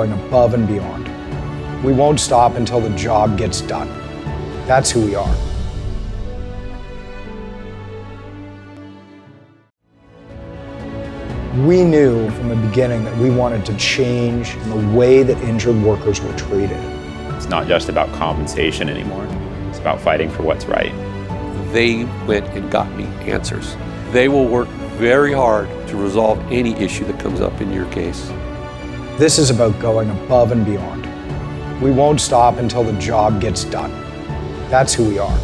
going above and beyond. We won't stop until the job gets done. That's who we are. We knew from the beginning that we wanted to change the way that injured workers were treated. It's not just about compensation anymore. It's about fighting for what's right. They went and got me answers. They will work very hard to resolve any issue that comes up in your case. This is about going above and beyond. We won't stop until the job gets done. That's who we are.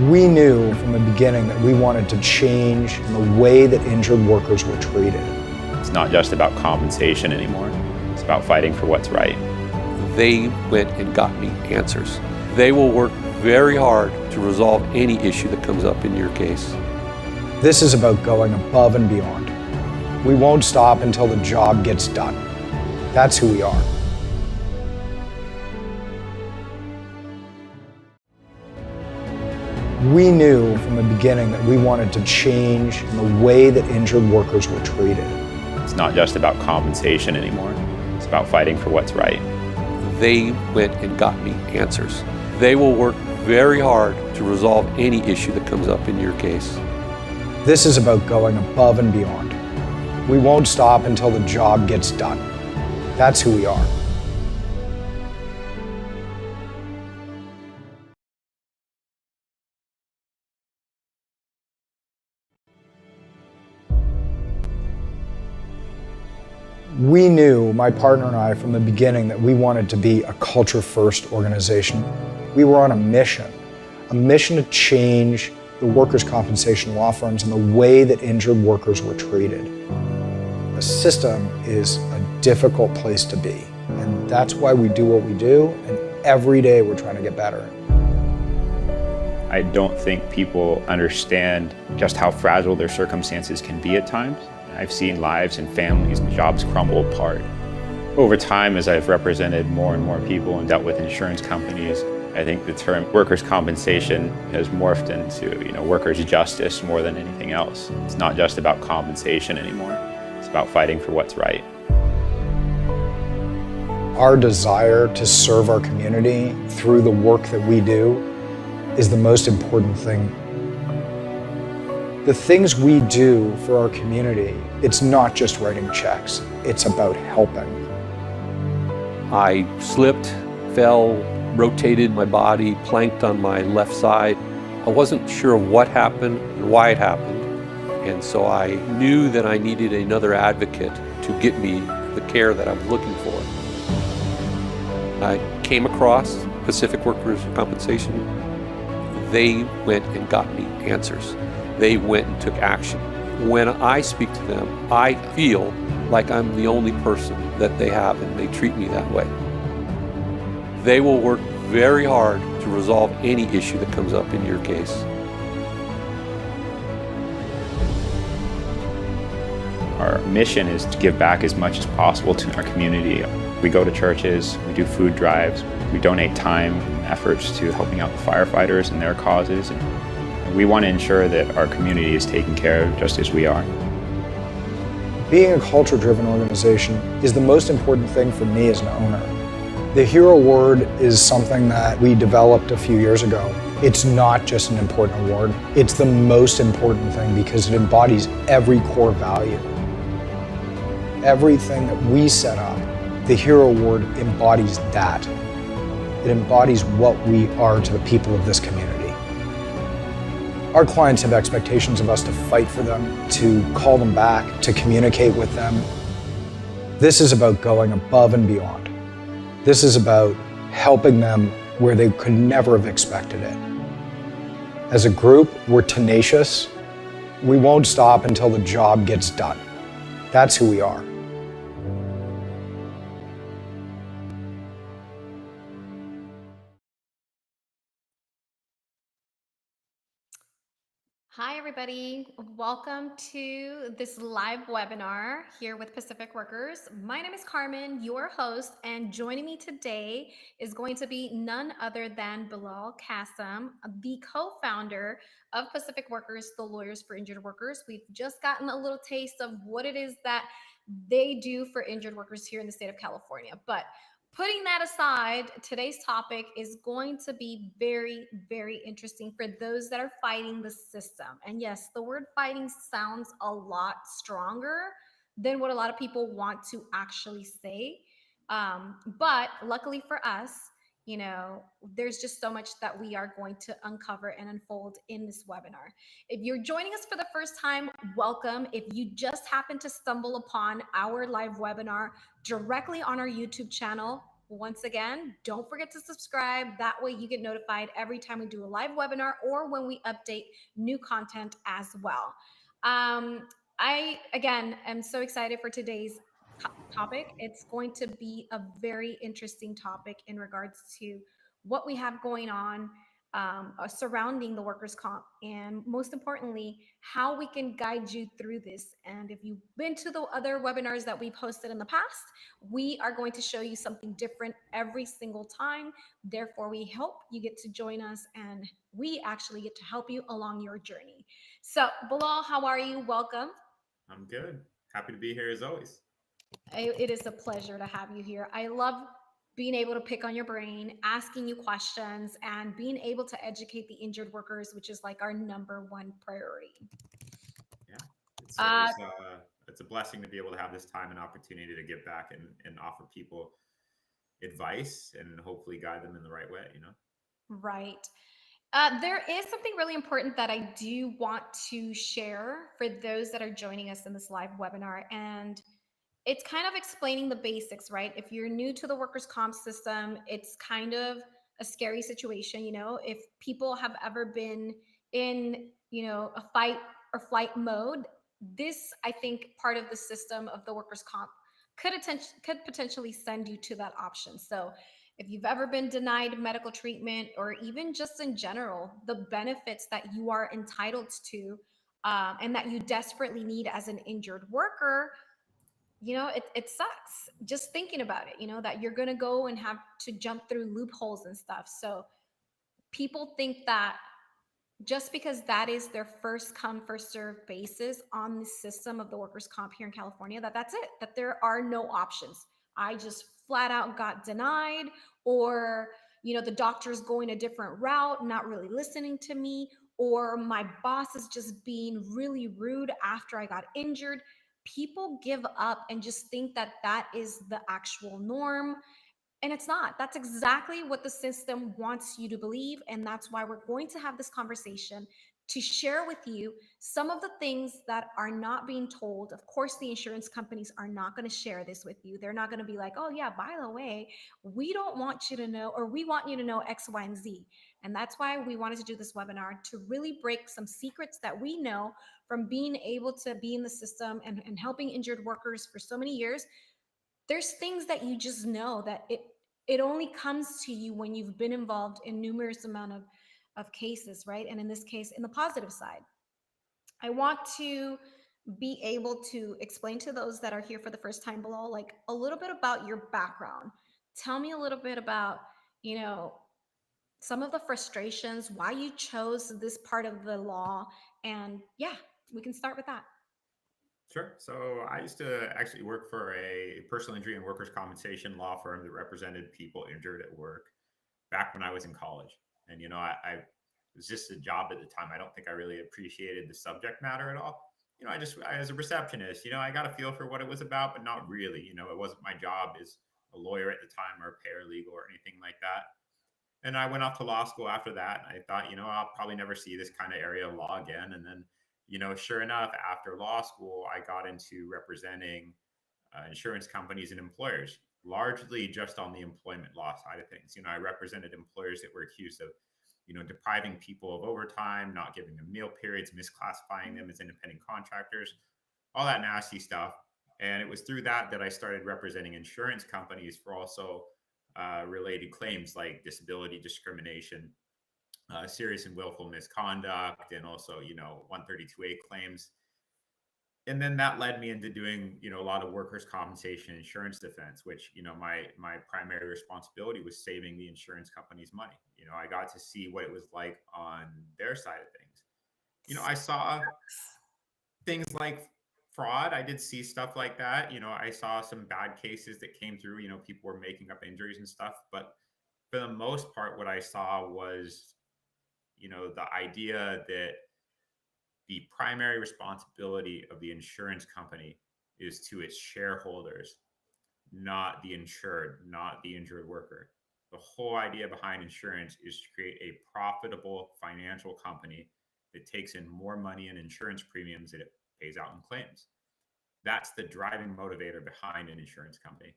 We knew from the beginning that we wanted to change the way that injured workers were treated. It's not just about compensation anymore. It's about fighting for what's right. They went and got me answers. They will work very hard to resolve any issue that comes up in your case. This is about going above and beyond. We won't stop until the job gets done. That's who we are. We knew from the beginning that we wanted to change the way that injured workers were treated. It's not just about compensation anymore. It's about fighting for what's right. They went and got me answers. They will work very hard to resolve any issue that comes up in your case. This is about going above and beyond. We won't stop until the job gets done. That's who we are. We knew, my partner and I, from the beginning that we wanted to be a culture-first organization. We were on a mission to change the workers' compensation law firms and the way that injured workers were treated. The system is a difficult place to be, and that's why we do what we do, and every day we're trying to get better. I don't think people understand just how fragile their circumstances can be at times. I've seen lives and families and jobs crumble apart. Over time, as I've represented more and more people and dealt with insurance companies, I think the term workers' compensation has morphed into, workers' justice more than anything else. It's not just about compensation anymore. It's about fighting for what's right. Our desire to serve our community through the work that we do is the most important thing. The things we do for our community, it's not just writing checks, it's about helping. I slipped, fell, rotated my body, planked on my left side. I wasn't sure what happened and why it happened, and so I knew that I needed another advocate to get me the care that I was looking for. I came across Pacific Workers' Compensation. They went and got me answers. They went and took action. When I speak to them, I feel like I'm the only person that they have, and they treat me that way. They will work very hard to resolve any issue that comes up in your case. Our mission is to give back as much as possible to our community. We go to churches, we do food drives, we donate time and efforts to helping out the firefighters and their causes. And we want to ensure that our community is taken care of just as we are. Being a culture-driven organization is the most important thing for me as an owner. The Hero Award is something that we developed a few years ago. It's not just an important award, it's the most important thing because it embodies every core value. Everything that we set up, the Hero Award embodies that. It embodies what we are to the people of this community. Our clients have expectations of us to fight for them, to call them back, to communicate with them. This is about going above and beyond. This is about helping them where they could never have expected it. As a group, we're tenacious. We won't stop until the job gets done. That's who we are. Hi, everybody. everybody. Welcome to this live webinar here with Pacific Workers. My name is Carmen, your host, and joining me today is going to be none other than Bilal Qasim, the co-founder of Pacific Workers, the Lawyers for Injured Workers. We've just gotten a little taste of what it is that they do for injured workers here in the state of California. But putting that aside, today's topic is going to be very, very interesting for those that are fighting the system. And yes, the word fighting sounds a lot stronger than what a lot of people want to actually say. But luckily for us, there's just so much that we are going to uncover and unfold in this webinar. If you're joining us for the first time, welcome. If you just happen to stumble upon our live webinar directly on our YouTube channel, once again, don't forget to subscribe. That way you get notified every time we do a live webinar or when we update new content as well. I, again, am so excited for today's topic. It's going to be a very interesting topic in regards to what we have going on surrounding the workers' comp, and most importantly, how we can guide you through this. And if you've been to the other webinars that we've hosted in the past, we are going to show you something different every single time. Therefore, we hope you get to join us and we actually get to help you along your journey. So, Bilal, how are you? Welcome. I'm good. Happy to be here as always. It is a pleasure to have you here. I love being able to pick on your brain, asking you questions, and being able to educate the injured workers, which is like our number one priority. Yeah, it's a blessing to be able to have this time and opportunity to give back and offer people advice and hopefully guide them in the right way, Right. There is something really important that I do want to share for those that are joining us in this live webinar. And it's kind of explaining the basics, right? If you're new to the workers' comp system, it's kind of a scary situation. If people have ever been in, a fight or flight mode, this, I think, part of the system of the workers' comp could potentially send you to that option. So if you've ever been denied medical treatment, or even just in general, the benefits that you are entitled to and that you desperately need as an injured worker, it sucks just thinking about it, that you're going to go and have to jump through loopholes and stuff. So people think that just because that is their first come, first serve basis on the system of the workers' comp here in California, that's it, that there are no options. I just flat out got denied, or, the doctor's going a different route, not really listening to me, or my boss is just being really rude after I got injured. People give up and just think that that is the actual norm. And it's not. That's exactly what the system wants you to believe. And that's why we're going to have this conversation to share with you some of the things that are not being told. Of course, the insurance companies are not going to share this with you. They're not going to be like, oh, yeah, by the way, we don't want you to know, or we want you to know X, Y, and Z. And that's why we wanted to do this webinar, to really break some secrets that we know from being able to be in the system and helping injured workers for so many years. There's things that you just know that it only comes to you when you've been involved in numerous amount of cases, right? And in this case, in the positive side. I want to be able to explain to those that are here for the first time below, like a little bit about your background. Tell me a little bit about, some of the frustrations, why you chose this part of the law. And yeah, we can start with that. Sure. So I used to actually work for a personal injury and workers' compensation law firm that represented people injured at work back when I was in college. And, I it was just a job at the time. I don't think I really appreciated the subject matter at all. I as a receptionist, I got a feel for what it was about, but not really. It wasn't my job as a lawyer at the time or a paralegal or anything like that. And I went off to law school after that. I thought, I'll probably never see this kind of area of law again. And then sure enough, after law school, I got into representing insurance companies and employers, largely just on the employment law side of things. I represented employers that were accused of, depriving people of overtime, not giving them meal periods, misclassifying them as independent contractors, all that nasty stuff. And it was through that I started representing insurance companies for also related claims like disability discrimination serious and willful misconduct, and also, 132A claims. And then that led me into doing, a lot of workers' compensation insurance defense, which, my primary responsibility was saving the insurance company's money. I got to see what it was like on their side of things. I saw things like fraud. I did see stuff like that. I saw some bad cases that came through. People were making up injuries and stuff. But for the most part, what I saw was, the idea that the primary responsibility of the insurance company is to its shareholders, not the insured, not the injured worker. The whole idea behind insurance is to create a profitable financial company that takes in more money in insurance premiums than it pays out in claims. That's the driving motivator behind an insurance company.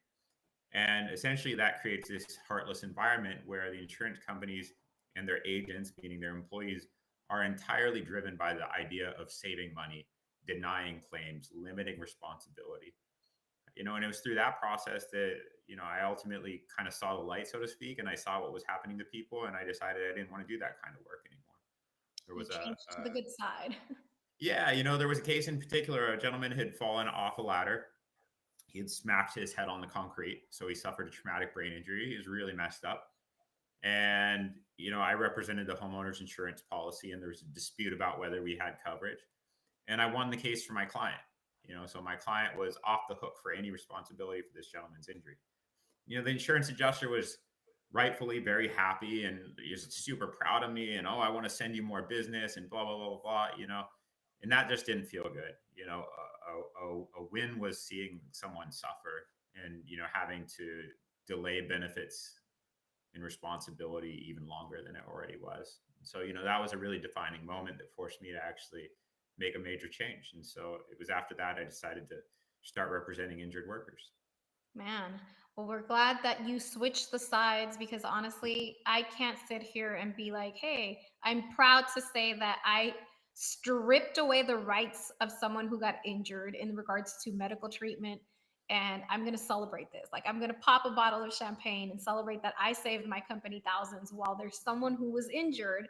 And essentially, that creates this heartless environment where the insurance companies and their agents, meaning their employees, are entirely driven by the idea of saving money, denying claims, limiting responsibility. And it was through that process that, I ultimately kind of saw the light, so to speak, and I saw what was happening to people, and I decided I didn't want to do that kind of work anymore. There You was changed to the good side. yeah, there was a case in particular. A gentleman had fallen off a ladder. He had smacked his head on the concrete, so he suffered a traumatic brain injury. He was really messed up. And, I represented the homeowner's insurance policy, and there was a dispute about whether we had coverage. And I won the case for my client. So my client was off the hook for any responsibility for this gentleman's injury. The insurance adjuster was rightfully very happy, and he was super proud of me, and, oh, I want to send you more business, and blah, blah, blah, blah, and that just didn't feel good. A win was seeing someone suffer and, having to delay benefits and responsibility even longer than it already was. So, that was a really defining moment that forced me to actually make a major change. And so it was after that I decided to start representing injured workers. Man, well, we're glad that you switched the sides because honestly, I can't sit here and be like, hey, I'm proud to say that I stripped away the rights of someone who got injured in regards to medical treatment. And I'm going to celebrate this. Like, I'm going to pop a bottle of champagne and celebrate that I saved my company thousands while there's someone who was injured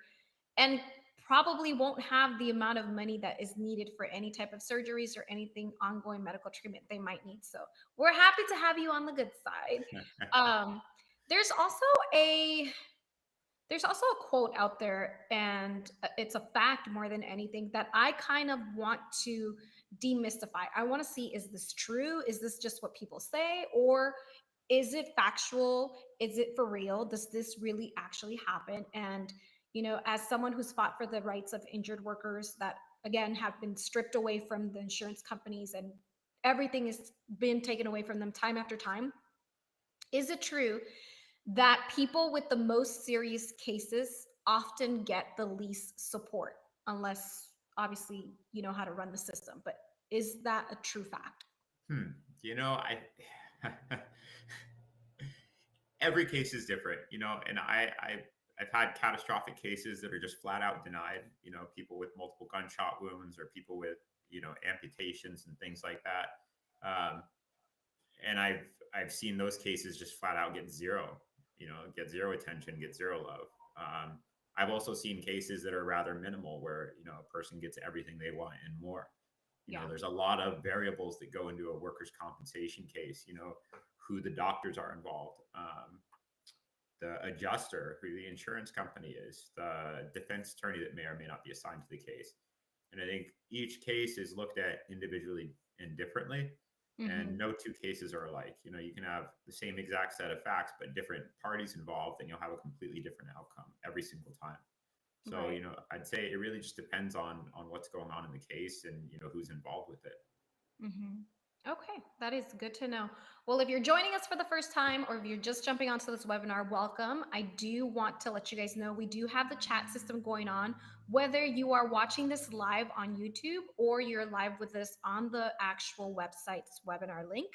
and probably won't have the amount of money that is needed for any type of surgeries or anything ongoing medical treatment they might need. So we're happy to have you on the good side. Um, there's also a there's also a quote out there, and it's a fact more than anything that I kind of want to demystify. I want to see, is this true? Is this just what people say? Or is it factual? Is it for real? Does this really actually happen? And, as someone who's fought for the rights of injured workers that, again, have been stripped away from the insurance companies and everything has been taken away from them time after time, is it true that people with the most serious cases often get the least support, unless obviously you know how to run the system? But is that a true fact? Hmm. I every case is different, and I've had catastrophic cases that are just flat out denied, people with multiple gunshot wounds or people with, amputations and things like that. And I've seen those cases just flat out get zero, get zero attention, get zero love. I've also seen cases that are rather minimal where, a person gets everything they want and more. There's a lot of variables that go into a workers' compensation case, who the doctors are involved, the adjuster, who the insurance company is, the defense attorney that may or may not be assigned to the case. And I think each case is looked at individually and differently. And no two cases are alike. You can have the same exact set of facts, but different parties involved, and you'll have a completely different outcome every single time. So, Right. I'd say it really just depends on what's going on in the case and, who's involved with it. Mm-hmm. Okay, that is good to know. Well, if you're joining us for the first time or if you're just jumping onto this webinar, welcome. I do want to let you guys know we do have the chat system going on. Whether you are watching this live on YouTube or you're live with us on the actual website's webinar link,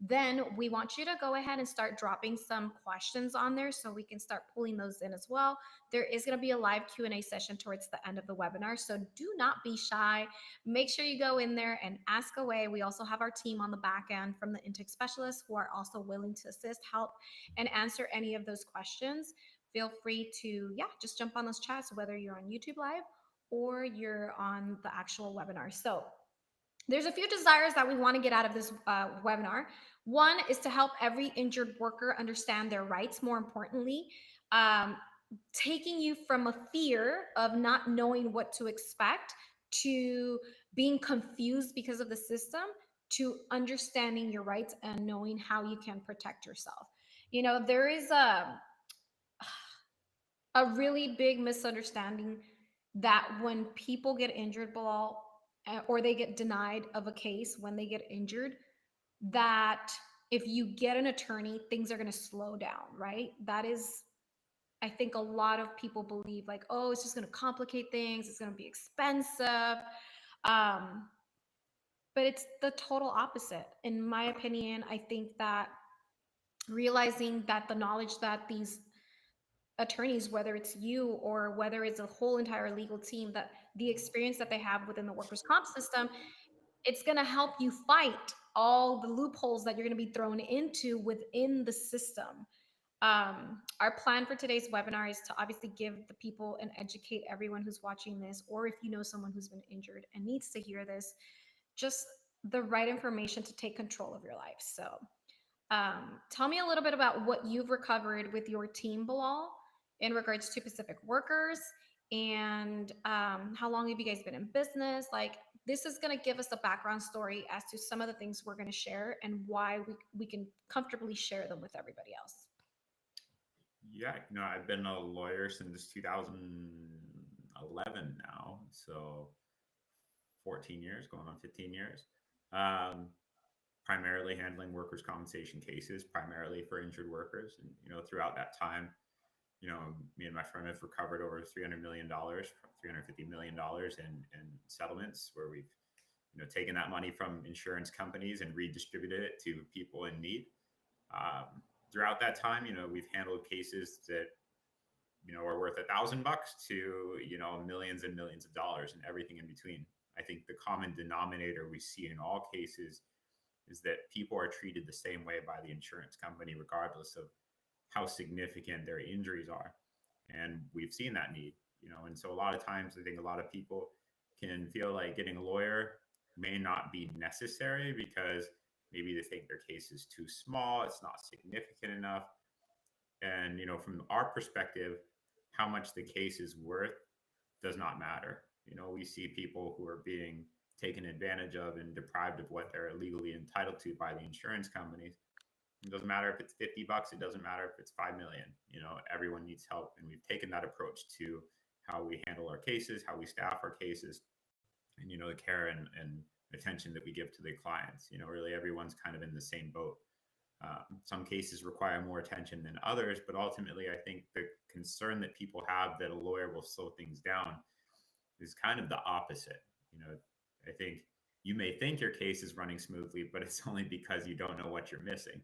then we want you to go ahead and start dropping some questions on there so we can start pulling those in as well. There is going to be a live Q&A session towards the end of the webinar, so do not be shy. Make sure you go in there and ask away. We also have our team on the back end from the intake specialists who are also willing to assist, help, and answer any of those questions. feel free to, yeah, just jump on those chats, whether you're on YouTube Live or you're on the actual webinar. So there's a few desires that we want to get out of this webinar. One is to help every injured worker understand their rights, more importantly, taking you from a fear of not knowing what to expect to being confused because of the system to understanding your rights and knowing how you can protect yourself. You know, there is a really big misunderstanding that when people get injured, Bilal, or they get denied of a case when they get injured, that if you get an attorney, things are going to slow down, right? That is, I think a lot of people believe like, oh, it's just going to complicate things. It's going to be expensive. Um, but it's the total opposite. In my opinion, I think that realizing that the knowledge that these attorneys, whether it's you or whether it's a whole entire legal team, that the experience that they have within the workers' comp system, it's going to help you fight all the loopholes that you're going to be thrown into within the system. Our plan for today's webinar is to obviously give the people and educate everyone who's watching this, or if you know someone who's been injured and needs to hear this, just the right information to take control of your life. So tell me a little bit about what you've recovered with your team, Bilal, in regards to Pacific Workers, and how long have you guys been in business? Like, this is going to give us a background story as to some of the things we're going to share and why we can comfortably share them with everybody else. Yeah, I've been a lawyer since 2011 now, so 14 years, going on 15 years. Primarily handling workers' compensation cases, primarily for injured workers. And, throughout that time, me and my firm have recovered over $300 million, $350 million in settlements where we've, taken that money from insurance companies and redistributed it to people in need. Throughout that time, we've handled cases that, are worth $1,000 to, millions and millions of dollars and everything in between. I think the common denominator we see in all cases is that people are treated the same way by the insurance company, regardless of how significant their injuries are. And we've seen that need, and so a lot of times I think a lot of people can feel like getting a lawyer may not be necessary because maybe they think their case is too small, it's not significant enough. And, from our perspective, how much the case is worth does not matter. We see people who are being taken advantage of and deprived of what they're legally entitled to by the insurance companies. It doesn't matter if it's $50, it doesn't matter if it's 5 million. Everyone needs help. And we've taken that approach to how we handle our cases, how we staff our cases, and, the care and attention that we give to the clients. Really everyone's kind of in the same boat. Some cases require more attention than others, but ultimately I think the concern that people have that a lawyer will slow things down is kind of the opposite. I think you may think your case is running smoothly, but it's only because you don't know what you're missing.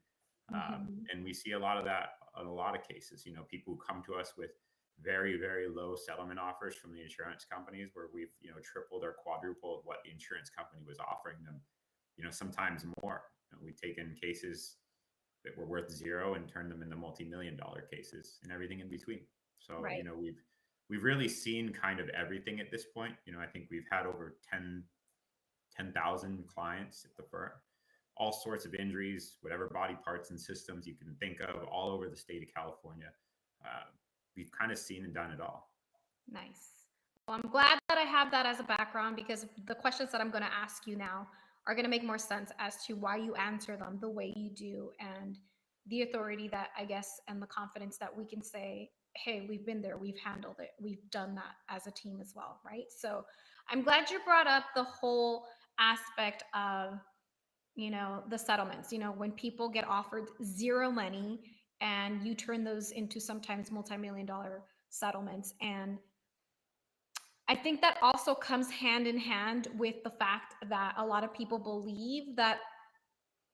And we see a lot of that in a lot of cases. People who come to us with very, very low settlement offers from the insurance companies where we've, tripled or quadrupled what the insurance company was offering them, sometimes more. We've taken cases that were worth zero and turned them into multi-million-dollar cases and everything in between. So, Right. We've really seen kind of everything at this point. I think we've had over 10,000 clients at the firm, all sorts of injuries, whatever body parts and systems you can think of, all over the state of California. We've kind of seen and done it all. Nice. Well, I'm glad that I have that as a background, because the questions that I'm going to ask you now are going to make more sense as to why you answer them the way you do, and the authority that I guess, and the confidence that we can say, hey, we've been there, we've handled it, we've done that as a team as well, right? So I'm glad you brought up the whole aspect of, the settlements. When people get offered zero money and you turn those into sometimes multi-million-dollar settlements. And I think that also comes hand in hand with the fact that a lot of people believe that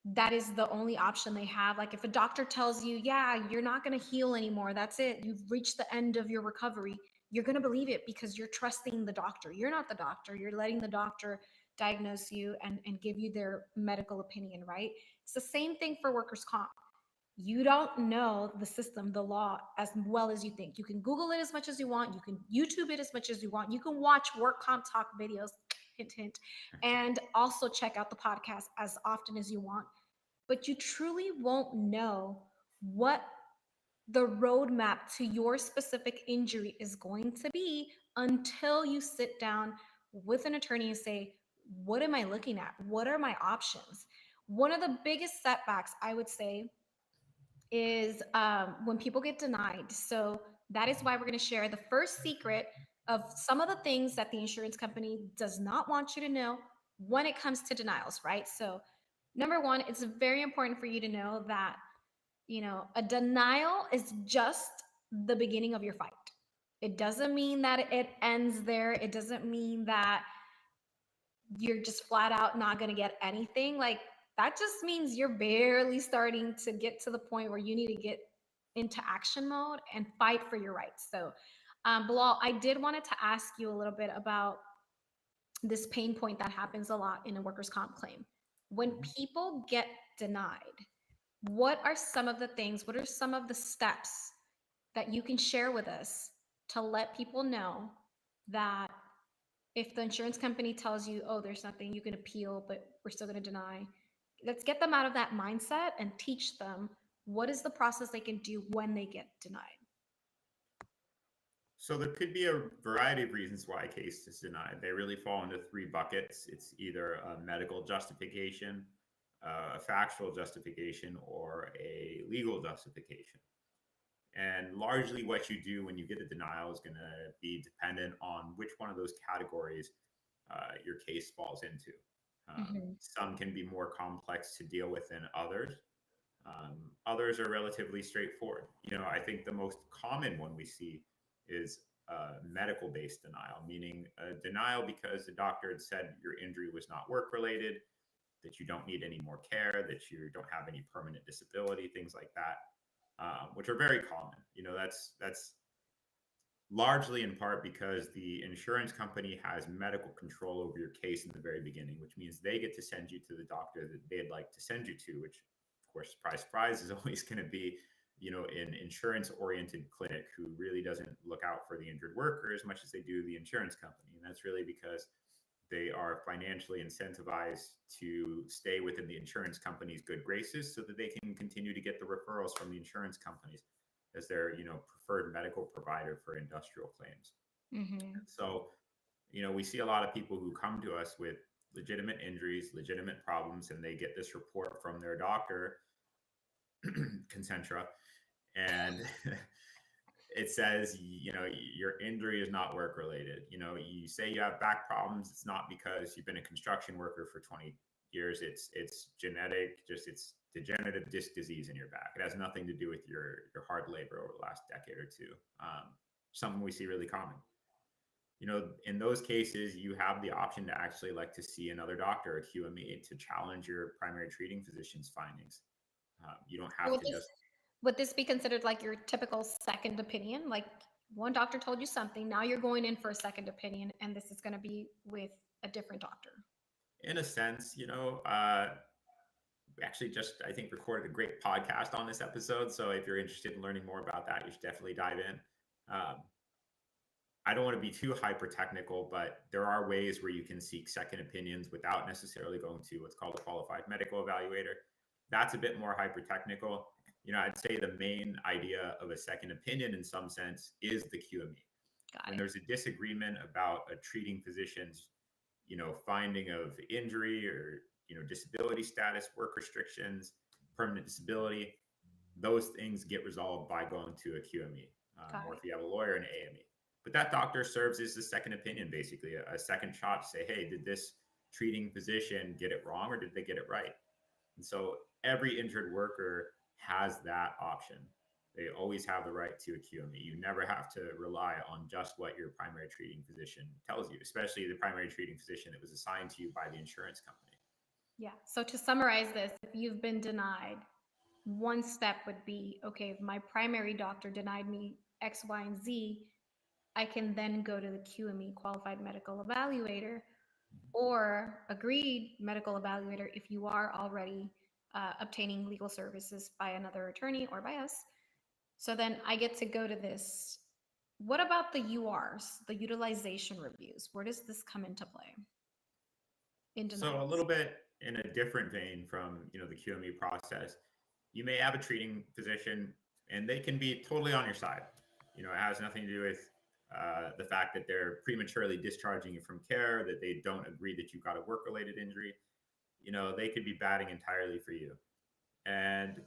that is the only option they have. Like, if a doctor tells you, yeah, you're not going to heal anymore, that's it, you've reached the end of your recovery, you're going to believe it because you're trusting the doctor. You're not the doctor. You're letting the doctor diagnose you and give you their medical opinion, right? It's the same thing for workers' comp. You don't know the system, the law, as well as you think. You can Google it as much as you want. You can YouTube it as much as you want. You can watch work comp talk videos, hint, hint, and also check out the podcast as often as you want. But you truly won't know what the roadmap to your specific injury is going to be until you sit down with an attorney and say, what am I looking at? What are my options? One of the biggest setbacks, I would say, is when people get denied. So that is why we're going to share the first secret of some of the things that the insurance company does not want you to know when it comes to denials, right? So, number one, it's very important for you to know that, a denial is just the beginning of your fight. It doesn't mean that it ends there. It doesn't mean that you're just flat out not going to get anything. Like, that just means you're barely starting to get to the point where you need to get into action mode and fight for your rights. So, Bilal, I did wanted to ask you a little bit about this pain point that happens a lot in a workers' comp claim. When Mhm. people get denied, what are some of the things, what are some of the steps that you can share with us to let people know that if the insurance company tells you, oh, there's nothing, you can appeal, but we're still going to deny? Let's get them out of that mindset and teach them what is the process they can do when they get denied. So there could be a variety of reasons why a case is denied. They really fall into three buckets. It's either a medical justification, a factual justification, or a legal justification. And largely what you do when you get a denial is going to be dependent on which one of those categories your case falls into. Some can be more complex to deal with than others. Others are relatively straightforward. I think the most common one we see is medical based denial, meaning a denial because the doctor had said your injury was not work related, that you don't need any more care, that you don't have any permanent disability, things like that, which are very common. That's largely in part because the insurance company has medical control over your case in the very beginning, which means they get to send you to the doctor that they'd like to send you to, which, of course, surprise, surprise, is always going to be, an insurance oriented clinic who really doesn't look out for the injured worker as much as they do the insurance company. And that's really because they are financially incentivized to stay within the insurance company's good graces so that they can continue to get the referrals from the insurance companies as their preferred medical provider for industrial claims. Mm-hmm. And so we see a lot of people who come to us with legitimate injuries, legitimate problems, and they get this report from their doctor, Concentra, and it says, your injury is not work related. You say you have back problems. It's not because you've been a construction worker for 20 years. It's genetic, it's degenerative disc disease in your back. It has nothing to do with your hard labor over the last decade or two. Something we see really common. In those cases, you have the option to actually like to see another doctor, a QME, to challenge your primary treating physician's findings. You don't have to just. Would this be considered like your typical second opinion? Like, one doctor told you something, now you're going in for a second opinion, and this is going to be with a different doctor. In a sense, we actually just, I think, recorded a great podcast on this episode. So if you're interested in learning more about that, you should definitely dive in. I don't want to be too hyper technical, but there are ways where you can seek second opinions without necessarily going to what's called a qualified medical evaluator. That's a bit more hyper technical. I'd say the main idea of a second opinion in some sense is the QME. When there's a disagreement about a treating physician's, finding of injury or, disability status, work restrictions, permanent disability, those things get resolved by going to a QME, or if you have a lawyer, an AME. But that doctor serves as a second opinion, basically a second shot to say, hey, did this treating physician get it wrong or did they get it right? And so every injured worker has that option. They always have the right to a QME. You never have to rely on just what your primary treating physician tells you, especially the primary treating physician that was assigned to you by the insurance company. Yeah. So to summarize this, if you've been denied, one step would be, okay, if my primary doctor denied me X, Y, and Z, I can then go to the QME, qualified medical evaluator, or agreed medical evaluator if you are already obtaining legal services by another attorney or by us. So then I get to go to this. What about the URs, the utilization reviews? Where does this come into play in So a denials? little bit in a different vein from, the QME process, you may have a treating physician and they can be totally on your side. It has nothing to do with the fact that they're prematurely discharging you from care, that they don't agree that you've got a work-related injury. They could be batting entirely for you. And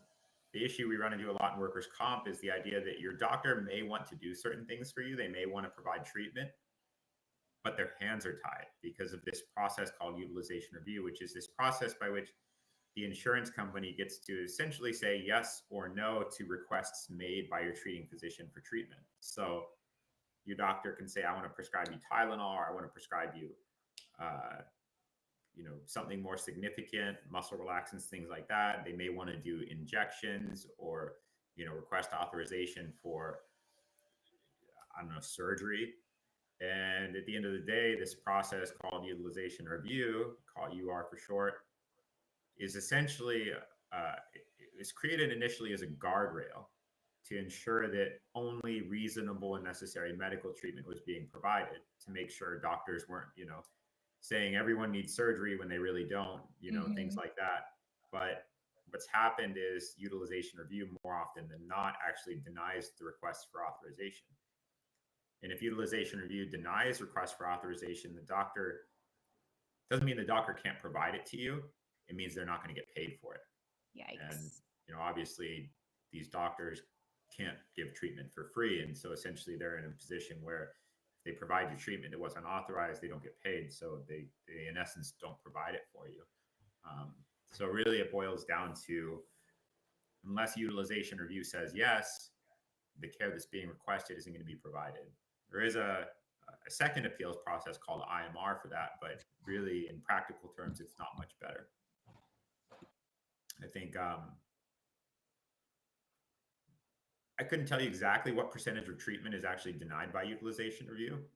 the issue we run into a lot in workers' comp is the idea that your doctor may want to do certain things for you. They may want to provide treatment, but their hands are tied because of this process called utilization review, which is this process by which the insurance company gets to essentially say yes or no to requests made by your treating physician for treatment. So your doctor can say, I want to prescribe you Tylenol, or I want to prescribe you, something more significant, muscle relaxants, things like that. They may want to do injections or, request authorization for, I don't know, surgery. And at the end of the day, this process called utilization review, called UR for short, is essentially is created initially as a guardrail to ensure that only reasonable and necessary medical treatment was being provided, to make sure doctors weren't, saying everyone needs surgery when they really don't, things like that. But what's happened is utilization review more often than not actually denies the request for authorization. And if utilization review denies request for authorization, the doctor doesn't mean the doctor can't provide it to you. It means they're not going to get paid for it. Yikes. And, obviously these doctors can't give treatment for free. And so essentially they're in a position where if they provide you treatment that wasn't authorized, they don't get paid. So they in essence don't provide it for you. So really it boils down to, unless utilization review says yes, the care that's being requested isn't going to be provided. There is a second appeals process called IMR for that, but really in practical terms, it's not much better. I think I couldn't tell you exactly what percentage of treatment is actually denied by utilization review.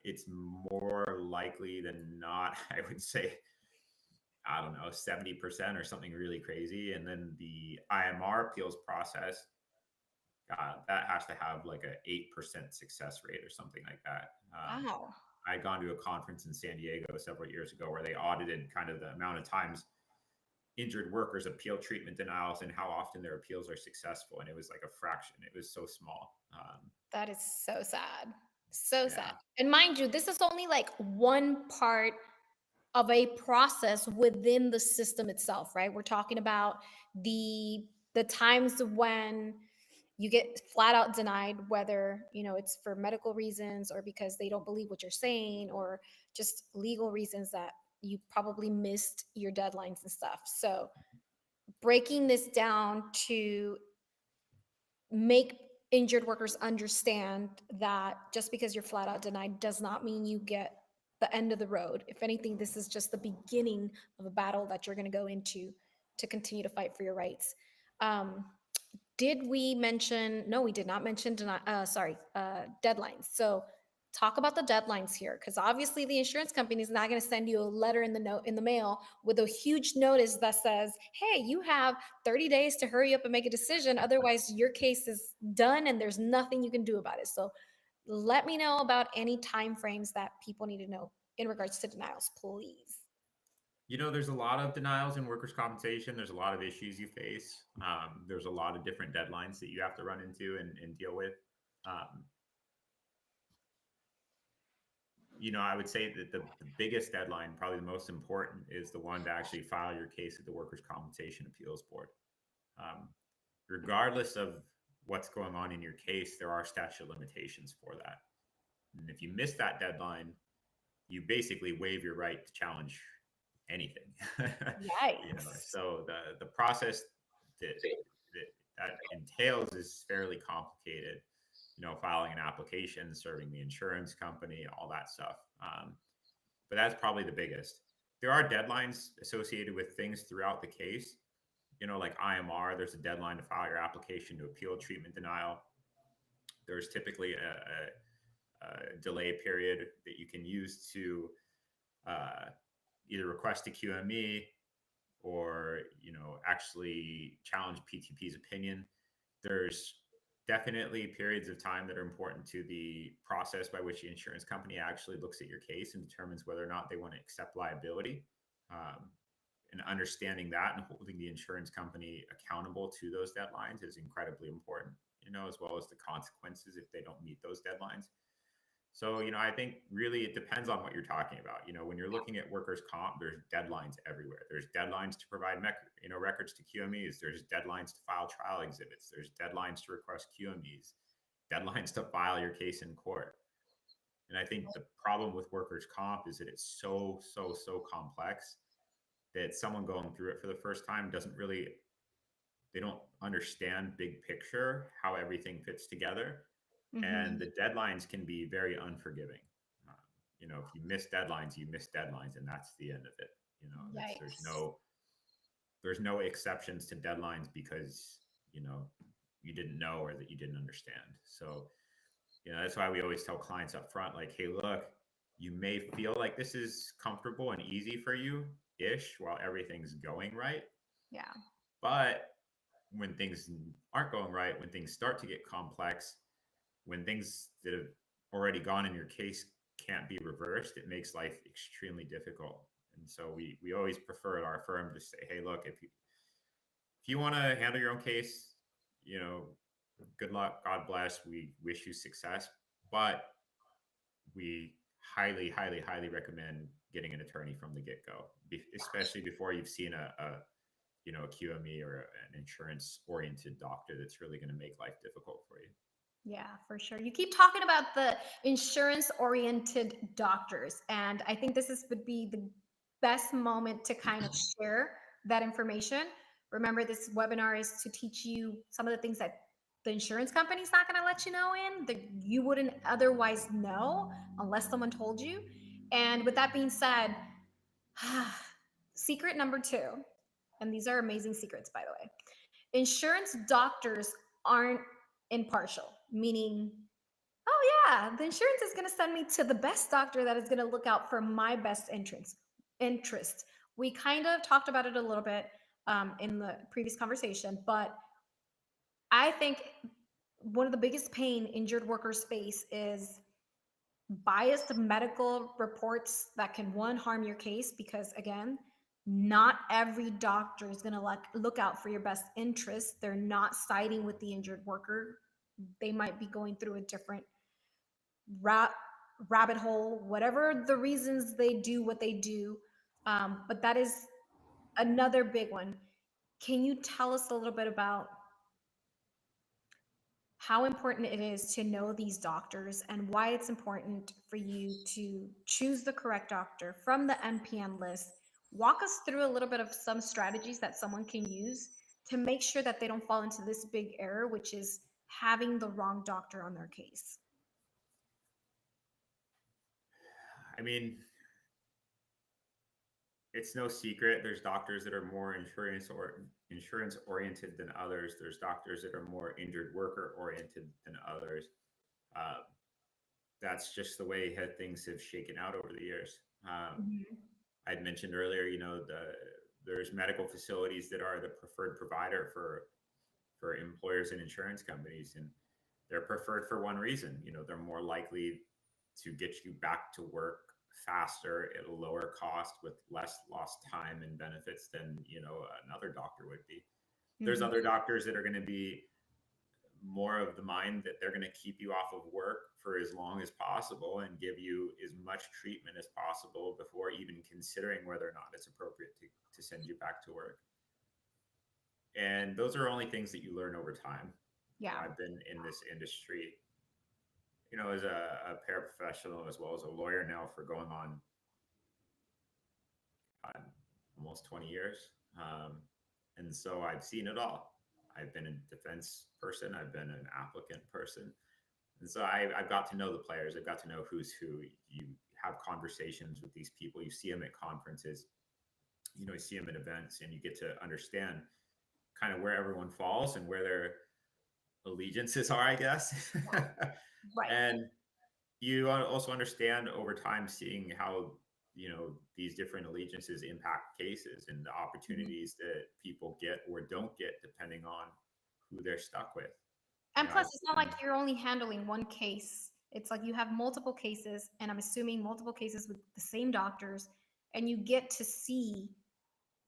It's more likely than not, I would say, I don't know, 70% or something really crazy. And then the IMR appeals process, that has to have like a 8% success rate or something like that. Wow. I'd gone to a conference in San Diego several years ago where they audited kind of the amount of times injured workers appeal treatment denials and how often their appeals are successful. And it was like a fraction. It was so small. That is so sad. So Yeah. sad. And mind you, this is only like one part of a process within the system itself, right? We're talking about the times when you get flat out denied, whether it's for medical reasons or because they don't believe what you're saying, or just legal reasons that you probably missed your deadlines and stuff. So breaking this down to make injured workers understand that just because you're flat out denied does not mean you get the end of the road. If anything, this is just the beginning of a battle that you're going to go into to continue to fight for your rights. Did we mention? No, we did not mention deadlines. So talk about the deadlines here, because obviously the insurance company is not going to send you a letter in the mail with a huge notice that says, hey, you have 30 days to hurry up and make a decision, otherwise your case is done and there's nothing you can do about it. So let me know about any timeframes that people need to know in regards to denials, please. There's a lot of denials in workers' compensation. There's a lot of issues you face. There's a lot of different deadlines that you have to run into and deal with. I would say that the biggest deadline, probably the most important, is the one to actually file your case at the Workers' Compensation Appeals Board. Regardless of what's going on in your case, there are statute of limitations for that. And if you miss that deadline, you basically waive your right to challenge anything. Yikes. So the process that entails is fairly complicated. Filing an application, serving the insurance company, all that stuff. But that's probably the biggest. There are deadlines associated with things throughout the case. Like IMR, there's a deadline to file your application to appeal treatment denial. There's typically a delay period that you can use to either request a QME or, actually challenge PTP's opinion. There's definitely periods of time that are important to the process by which the insurance company actually looks at your case and determines whether or not they want to accept liability. And understanding that and holding the insurance company accountable to those deadlines is incredibly important, as well as the consequences if they don't meet those deadlines. So, I think really it depends on what you're talking about. When you're looking at workers' comp, there's deadlines everywhere. There's deadlines to provide records to QMEs. There's deadlines to file trial exhibits. There's deadlines to request QMEs, deadlines to file your case in court. And I think the problem with workers' comp is that it's so complex that someone going through it for the first time they don't understand big picture, how everything fits together. And the deadlines can be very unforgiving. If you miss deadlines, and that's the end of it. There's no exceptions to deadlines because, you didn't know or that you didn't understand. So, that's why we always tell clients up front, like, hey, look, you may feel like this is comfortable and easy for you-ish while everything's going right. Yeah. But when things aren't going right, when things start to get complex, when things that have already gone in your case can't be reversed, it makes life extremely difficult. And so we always prefer at our firm to say, hey, look, if you want to handle your own case, good luck, God bless, we wish you success. But we highly recommend getting an attorney from the get-go, especially before you've seen a QME or an insurance-oriented doctor that's really going to make life difficult for you. Yeah, for sure. You keep talking about the insurance-oriented doctors, and I think would be the best moment to kind of share that information. Remember, this webinar is to teach you some of the things that the insurance company's not going to let you know that you wouldn't otherwise know unless someone told you. And with that being said, secret number 2, and these are amazing secrets, by the way. Insurance doctors aren't impartial, meaning, oh yeah, the insurance is going to send me to the best doctor that is going to look out for my best interest. We kind of talked about it a little bit in the previous conversation, but I think one of the biggest pain injured workers face is biased medical reports that can, one, harm your case because, again, not every doctor is going to look out for your best interest. They're not siding with the injured worker. They might be going through a different rabbit hole, whatever the reasons they do what they do. But that is another big one. Can you tell us a little bit about how important it is to know these doctors and why it's important for you to choose the correct doctor from the NPN list? Walk us through a little bit of some strategies that someone can use to make sure that they don't fall into this big error, which is having the wrong doctor on their case. I mean, it's no secret. There's doctors that are more insurance oriented than others. There's doctors that are more injured worker oriented than others. That's just the way things have shaken out over the years. I'd mentioned earlier, there's medical facilities that are the preferred provider for employers and insurance companies, and they're preferred for one reason. They're more likely to get you back to work faster at a lower cost with less lost time and benefits than another doctor would be. There's other doctors that are going to be more of the mind that they're going to keep you off of work for as long as possible and give you as much treatment as possible before even considering whether or not it's appropriate to send you back to work. And those are only things that you learn over time. Yeah. I've been in this industry, as a paraprofessional as well as a lawyer now for going on almost 20 years. And so I've seen it all. I've been a defense person. I've been an applicant person. And so I've got to know the players. I've got to know who's who. You have conversations with these people. You see them at conferences. You see them at events, and you get to understand kind of where everyone falls and where their allegiances are, I guess. Right. And you also understand over time, seeing how these different allegiances impact cases and the opportunities that people get or don't get depending on who they're stuck with. And You know, plus, it's not like you're only handling one case. It's like you have multiple cases, and I'm assuming multiple cases with the same doctors, and you get to see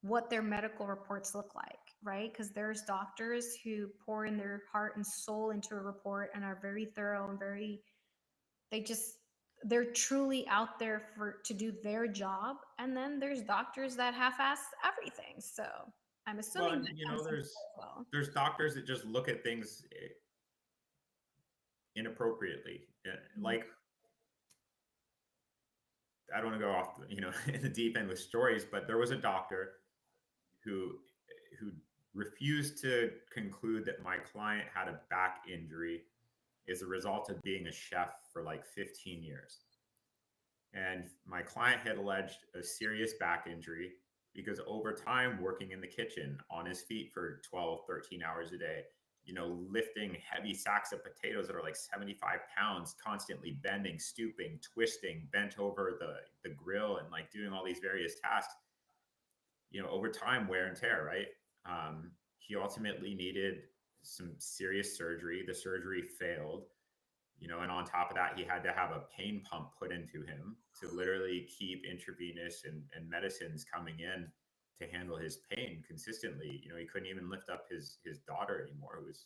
what their medical reports look like, right? Because there's doctors who pour in their heart and soul into a report and are very thorough and they're truly out there to do their job. And then there's doctors that half-ass everything. So I'm assuming well, that comes into play as well. there's doctors that just look at things inappropriately. Like, I don't want to go off, in the deep end with stories, but there was a doctor who refused to conclude that my client had a back injury as a result of being a chef for like 15 years. And my client had alleged a serious back injury because over time, working in the kitchen on his feet for 12, 13 hours a day, lifting heavy sacks of potatoes that are like 75 pounds, constantly bending, stooping, twisting, bent over the grill, and like doing all these various tasks, over time, wear and tear, right? He ultimately needed some serious surgery. The surgery failed, and on top of that, he had to have a pain pump put into him to literally keep intravenous and medicines coming in to handle his pain consistently. He couldn't even lift up his daughter anymore. It was,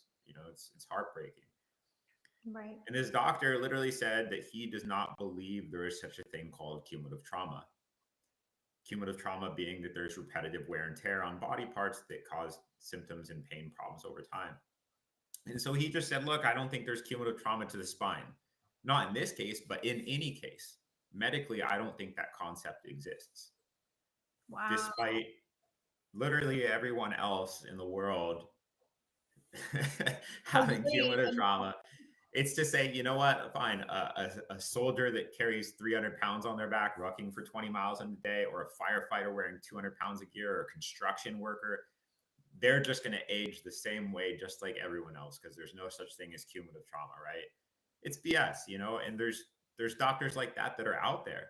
it's heartbreaking. Right. And this doctor literally said that he does not believe there is such a thing called cumulative trauma. Cumulative trauma being that there's repetitive wear and tear on body parts that cause symptoms and pain problems over time. And so he just said, look, I don't think there's cumulative trauma to the spine. Not in this case, but in any case. Medically, I don't think that concept exists. Wow. Despite literally everyone else in the world having cumulative trauma. It's to say, you know what, fine, a soldier that carries 300 pounds on their back, rucking for 20 miles in a day, or a firefighter wearing 200 pounds of gear, or a construction worker, they're just going to age the same way, just like everyone else, because there's no such thing as cumulative trauma, right? It's BS, and there's doctors like that are out there.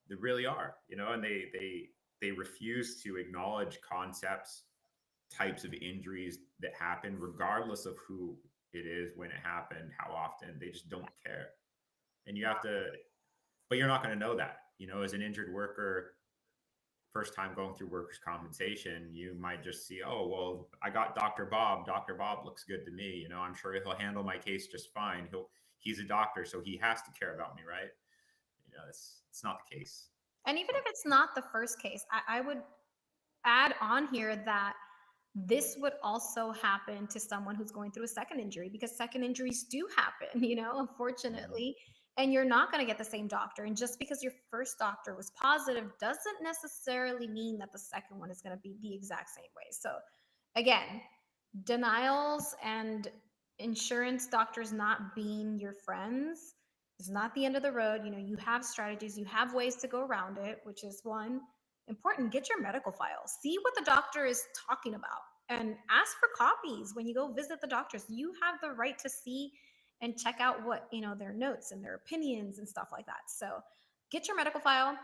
There really are, and they refuse to acknowledge concepts, types of injuries that happen, regardless of who it is, when it happened, how often. They just don't care. And you have to, but you're not going to know that, as an injured worker, first time going through workers' compensation, you might just see, oh, well, I got Dr. Bob. Dr. Bob looks good to me. I'm sure he'll handle my case just fine. He's a doctor, so he has to care about me, right? It's not the case. And even if it's not the first case, I would add on here that this would also happen to someone who's going through a second injury, because second injuries do happen, unfortunately, and you're not going to get the same doctor. And just because your first doctor was positive doesn't necessarily mean that the second one is going to be the exact same way. So again, denials and insurance doctors not being your friends is not the end of the road. You have strategies, you have ways to go around it, which is one. Important, get your medical file. See what the doctor is talking about and ask for copies when you go visit the doctors. You have the right to see and check out what, their notes and their opinions and stuff like that. So get your medical file.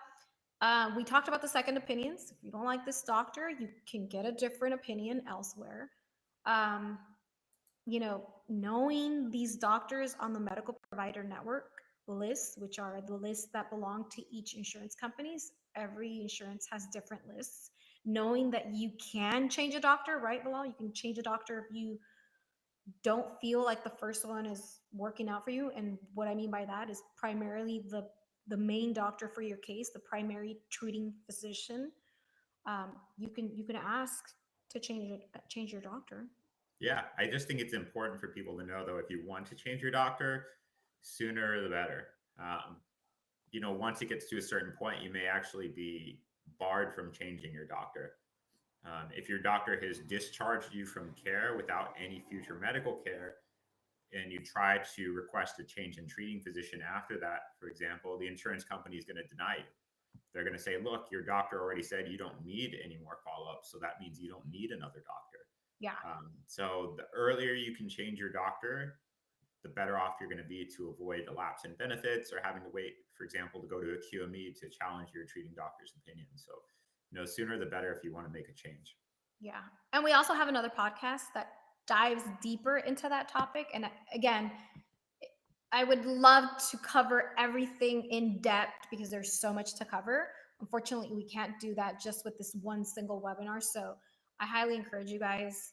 We talked about the second opinions. If you don't like this doctor, you can get a different opinion elsewhere. Knowing these doctors on the medical provider network lists, which are the lists that belong to each insurance companies. Every insurance has different lists. Knowing that you can change a doctor, right, Bilal? You can change a doctor if you don't feel like the first one is working out for you. And what I mean by that is primarily the main doctor for your case, the primary treating physician. You can ask to change your doctor. Yeah, I just think it's important for people to know, though, if you want to change your doctor, sooner the better. Once it gets to a certain point, you may actually be barred from changing your doctor. If your doctor has discharged you from care without any future medical care, and you try to request a change in treating physician after that, for example, the insurance company is going to deny you. They're going to say, look, your doctor already said you don't need any more follow-up, so that means you don't need another doctor. Yeah. So the earlier you can change your doctor, the better off you're going to be to avoid a lapse in benefits or having to wait, for example, to go to a QME to challenge your treating doctor's opinion. So, sooner the better if you want to make a change. Yeah. And we also have another podcast that dives deeper into that topic. And again, I would love to cover everything in depth because there's so much to cover. Unfortunately, we can't do that just with this one single webinar. So I highly encourage you guys,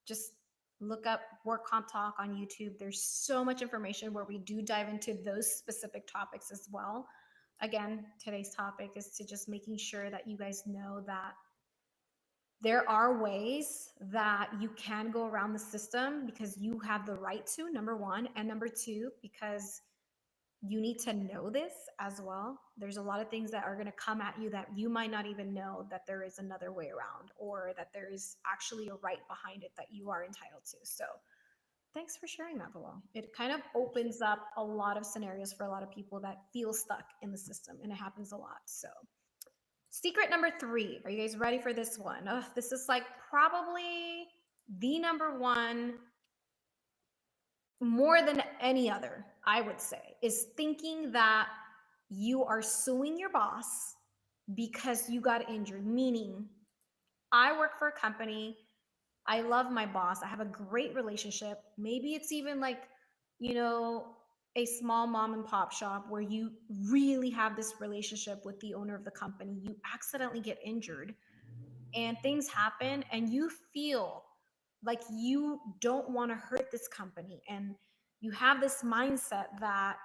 just look up Work Comp Talk on YouTube. There's so much information where we do dive into those specific topics as well. Again, today's topic is to just making sure that you guys know that there are ways that you can go around the system because you have the right to, number one, and number two, because you need to know this as well. There's a lot of things that are going to come at you that you might not even know that there is another way around, or that there is actually a right behind it that you are entitled to. So thanks for sharing that, Bilal. It kind of opens up a lot of scenarios for a lot of people that feel stuck in the system, and it happens a lot. So secret number 3. Are you guys ready for this one? Oh, this is like probably the number one, more than any other, I would say, is thinking that you are suing your boss because you got injured. Meaning, I work for a company. I love my boss. I have a great relationship. Maybe it's even like, a small mom and pop shop where you really have this relationship with the owner of the company. You accidentally get injured and things happen, and you feel like you don't want to hurt this company. And you have this mindset that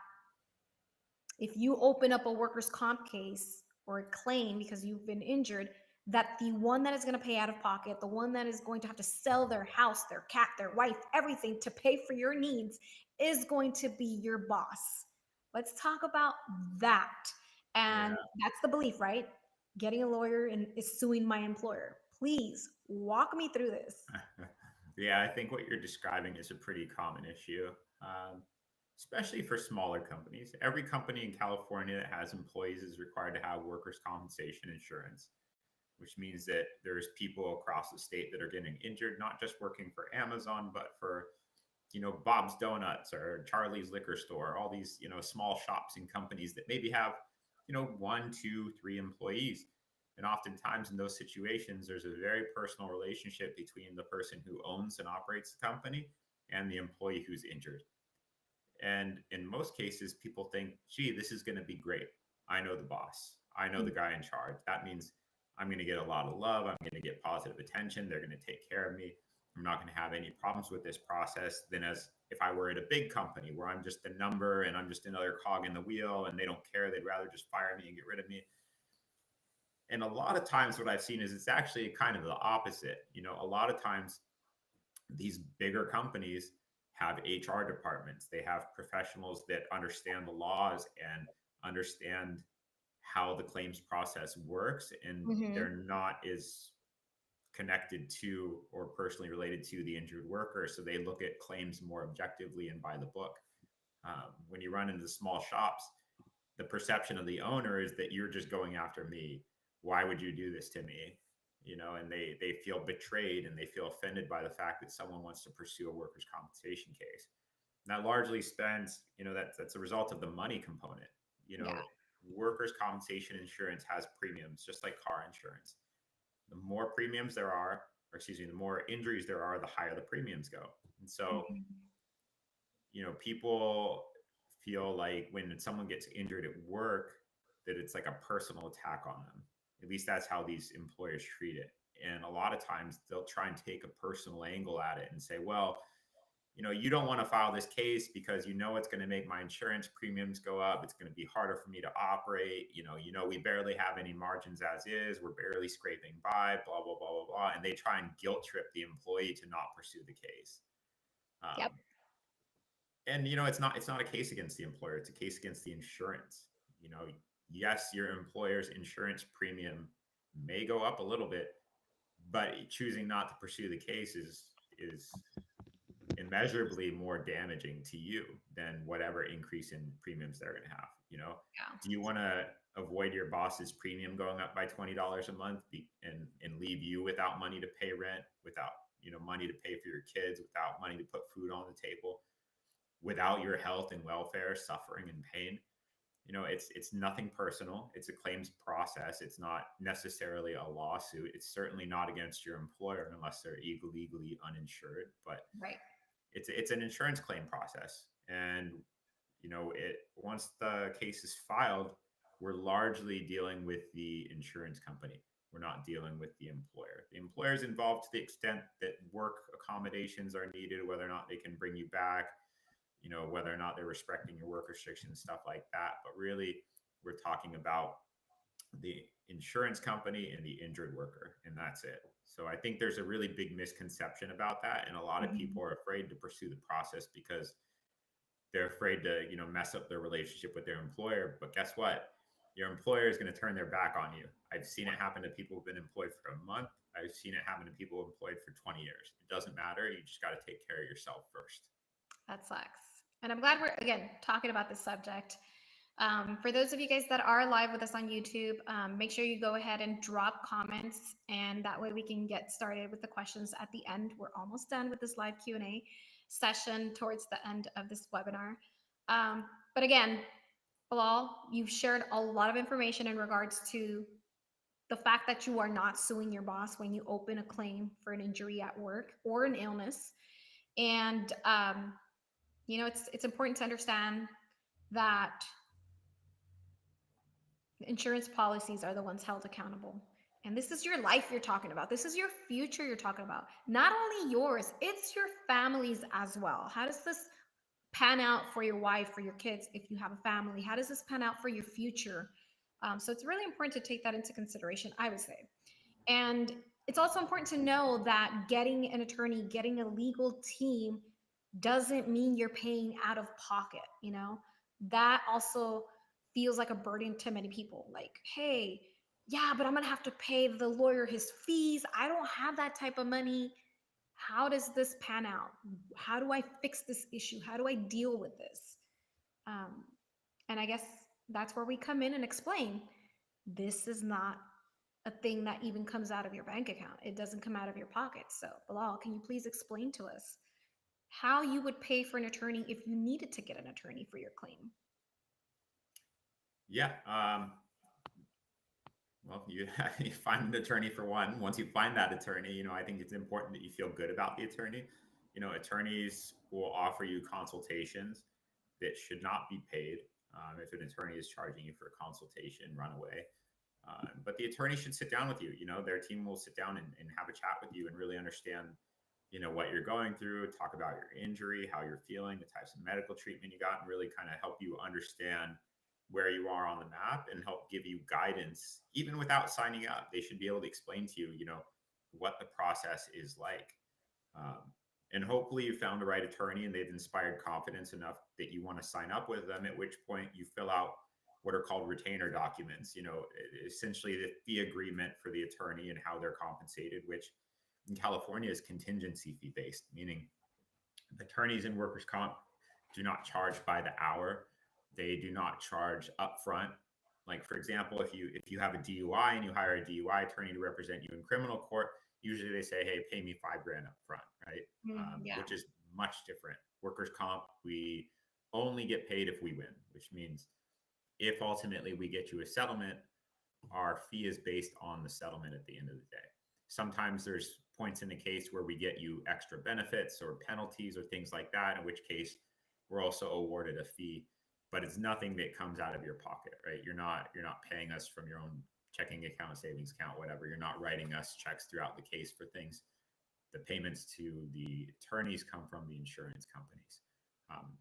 if you open up a workers' comp case or a claim because you've been injured, that the one that is going to pay out of pocket, the one that is going to have to sell their house, their cat, their wife, everything to pay for your needs is going to be your boss. Let's talk about that. And that's the belief, right? Getting a lawyer and is suing my employer. Please walk me through this. Yeah, I think what you're describing is a pretty common issue, especially for smaller companies. Every company in California that has employees is required to have workers' compensation insurance, which means that there's people across the state that are getting injured, not just working for Amazon, but for, Bob's Donuts or Charlie's Liquor Store, all these, small shops and companies that maybe have, 1, 2, 3 employees. And oftentimes in those situations, there's a very personal relationship between the person who owns and operates the company and the employee who's injured. And in most cases, people think, gee, this is going to be great. I know the boss. I know the guy in charge. That means I'm going to get a lot of love. I'm going to get positive attention. They're going to take care of me. I'm not going to have any problems with this process than as if I were at a big company where I'm just a number and I'm just another cog in the wheel and they don't care. They'd rather just fire me and get rid of me. And a lot of times what I've seen is it's actually kind of the opposite. A lot of times these bigger companies have HR departments. They have professionals that understand the laws and understand how the claims process works, and they're not as connected to or personally related to the injured worker. So they look at claims more objectively and by the book. When you run into small shops, the perception of the owner is that you're just going after me. Why would you do this to me? And they feel betrayed and they feel offended by the fact that someone wants to pursue a workers' compensation case. And that largely spends, that's a result of the money component. Workers' compensation insurance has premiums, just like car insurance. The more premiums there are, the more injuries there are, the higher the premiums go. And so, people feel like when someone gets injured at work, that it's like a personal attack on them. At least that's how these employers treat it. And a lot of times they'll try and take a personal angle at it and say, well, you don't want to file this case because it's going to make my insurance premiums go up. It's going to be harder for me to operate. We barely have any margins as is. We're barely scraping by, blah, blah, blah, blah, blah. And they try and guilt trip the employee to not pursue the case. Yep. And, it's not a case against the employer. It's a case against the insurance. Yes, your employer's insurance premium may go up a little bit, but choosing not to pursue the case is immeasurably more damaging to you than whatever increase in premiums they're going to have. Do you want to avoid your boss's premium going up by $20 a month and leave you without money to pay rent, without money to pay for your kids, without money to put food on the table? without your health and welfare, suffering and pain. It's nothing personal. It's a claims process. It's not necessarily a lawsuit. It's certainly not against your employer unless they're illegally uninsured. But Right. it's an insurance claim process, and it once the case is filed, we're largely dealing with the insurance company. We're not dealing with the employer. The employer is involved to the extent that work accommodations are needed, whether or not they can bring you back, whether or not they're respecting your work restrictions, stuff like that. But really, we're talking about the insurance company and the injured worker, and that's it. So I think there's a really big misconception about that. And a lot of people are afraid to pursue the process because they're afraid to, mess up their relationship with their employer. But guess what? Your employer is going to turn their back on you. I've seen it happen to people who've been employed for a month. I've seen it happen to people employed for 20 years. It doesn't matter. You just got to take care of yourself first. That sucks. And I'm glad we're, again, talking about this subject. For those of you guys that are live with us on YouTube, make sure you go ahead and drop comments, and that way we can get started with the questions at the end. We're almost done with this live Q&A session towards the end of this webinar. But again, Bilal, you've shared a lot of information in regards to the fact that you are not suing your boss when you open a claim for an injury at work or an illness. And, it's important to understand that insurance policies are the ones held accountable. And this is your life you're talking about. This is your future you're talking about. Not only yours, it's your family's as well. How does this pan out for your wife, for your kids, if you have a family? How does this pan out for your future? So it's really important to take that into consideration, I would say. And it's also important to know that getting an attorney, getting a legal team doesn't mean you're paying out of pocket. That also feels like a burden to many people. Like, hey, yeah, but I'm going to have to pay the lawyer his fees. I don't have that type of money. How does this pan out? How do I fix this issue? How do I deal with this? And I guess that's where we come in and explain this is not a thing that even comes out of your bank account. It doesn't come out of your pocket. So, Bilal, can you please explain to us how you would pay for an attorney if you needed to get an attorney for your claim? Yeah. Well, you find an attorney for one. Once you find that attorney, I think it's important that you feel good about the attorney. Attorneys will offer you consultations that should not be paid. If an attorney is charging you for a consultation, run away. But the attorney should sit down with you. Their team will sit down and have a chat with you and really understand, what you're going through, talk about your injury, how you're feeling, the types of medical treatment you got, and really kind of help you understand where you are on the map and help give you guidance. Even without signing up, they should be able to explain to you, what the process is like. And hopefully you found the right attorney and they've inspired confidence enough that you want to sign up with them, at which point you fill out what are called retainer documents, essentially the fee agreement for the attorney and how they're compensated, which in California is contingency fee based, meaning attorneys in workers' comp do not charge by the hour. They do not charge upfront. Like, for example, if you have a DUI and you hire a DUI attorney to represent you in criminal court, usually they say, hey, pay me $5,000 up front, right? Which is much different. Workers' comp, we only get paid if we win, which means if ultimately we get you a settlement, our fee is based on the settlement at the end of the day. Sometimes there's points in the case where we get you extra benefits or penalties or things like that, in which case we're also awarded a fee, but it's nothing that comes out of your pocket, right? You're not paying us from your own checking account, savings account, whatever. You're not writing us checks throughout the case for things. The payments to the attorneys come from the insurance companies.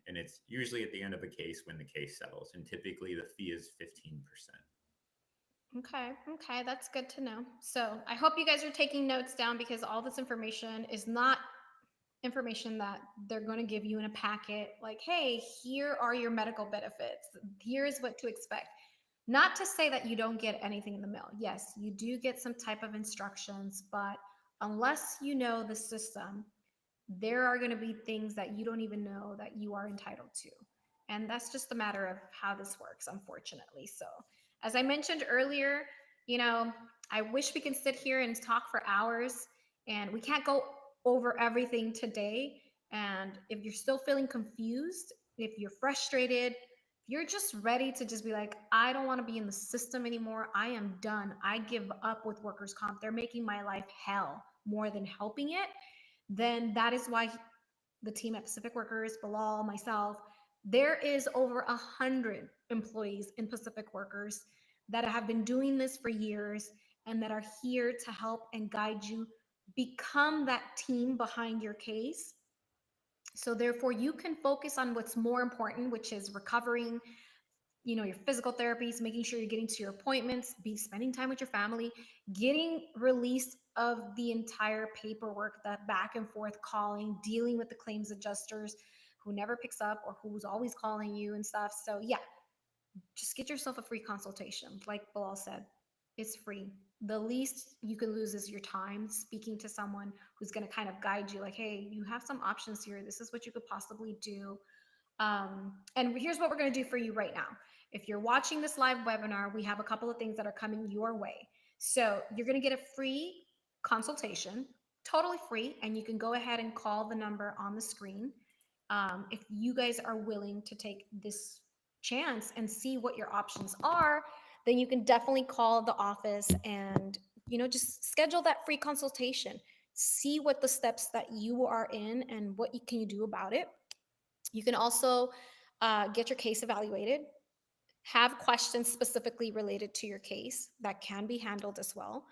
And it's usually at the end of a case when the case settles. And typically the fee is 15%. Okay, that's good to know. So I hope you guys are taking notes down, because all this information is not information that they're going to give you in a packet. Like, hey, here are your medical benefits. Here's what to expect. Not to say that you don't get anything in the mail. Yes, you do get some type of instructions, but unless you know the system, there are going to be things that you don't even know that you are entitled to. And that's just a matter of how this works, unfortunately. So as I mentioned earlier, I wish we can sit here and talk for hours, and we can't go over everything today. And if you're still feeling confused, if you're frustrated, if you're just ready to just be like, I don't want to be in the system anymore, I am done, I give up with workers' comp, they're making my life hell more than helping it, then that is why the team at Pacific Workers, Bilal, myself, there is over 100 employees in Pacific Workers that have been doing this for years and that are here to help and guide you become that team behind your case. So therefore you can focus on what's more important, which is recovering, your physical therapies, making sure you're getting to your appointments, be spending time with your family, getting released of the entire paperwork, that back and forth calling, dealing with the claims adjusters who never picks up or who's always calling you and stuff. So yeah, just get yourself a free consultation. Like Bilal said, it's free. The least you can lose is your time speaking to someone who's going to kind of guide you, like, hey, you have some options here. This is what you could possibly do. And here's what we're going to do for you right now. If you're watching this live webinar, we have a couple of things that are coming your way. So you're going to get a free consultation, totally free, and you can go ahead and call the number on the screen. If you guys are willing to take this chance and see what your options are, then you can definitely call the office and just schedule that free consultation. See what the steps that you are in and what can you do about it. You can also get your case evaluated, have questions specifically related to your case that can be handled as well.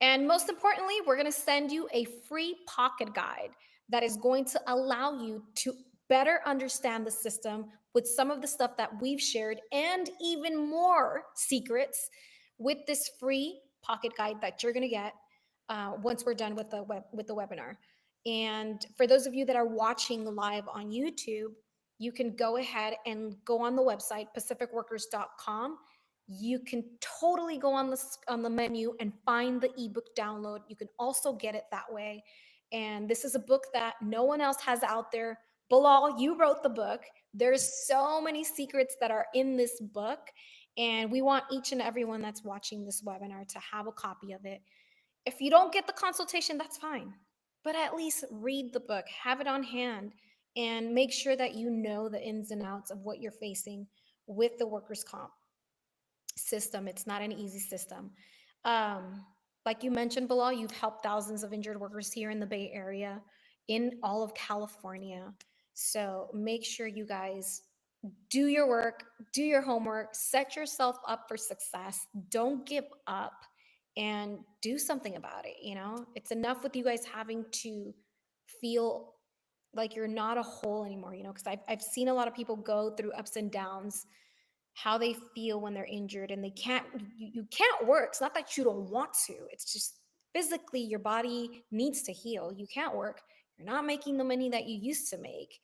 And most importantly, we're going to send you a free pocket guide that is going to allow you to better understand the system with some of the stuff that we've shared and even more secrets with this free pocket guide that you're going to get once we're done with the webinar. And for those of you that are watching live on YouTube, you can go ahead and go on the website pacificworkers.com. You can totally go on the menu and find the ebook download. You can also get it that way. And this is a book that no one else has out there. Bilal, you wrote the book. There's so many secrets that are in this book, and we want each and everyone that's watching this webinar to have a copy of it. If you don't get the consultation, that's fine, but at least read the book, have it on hand, and make sure that you know the ins and outs of what you're facing with the workers' comp system. It's not an easy system. Like you mentioned, Bilal, you've helped thousands of injured workers here in the Bay Area, in all of California. So make sure you guys do your work, do your homework, set yourself up for success. Don't give up and do something about it. It's enough with you guys having to feel like you're not a whole anymore, because I've seen a lot of people go through ups and downs, how they feel when they're injured and you can't work. It's not that you don't want to, it's just physically your body needs to heal. You can't work, you're not making the money that you used to make,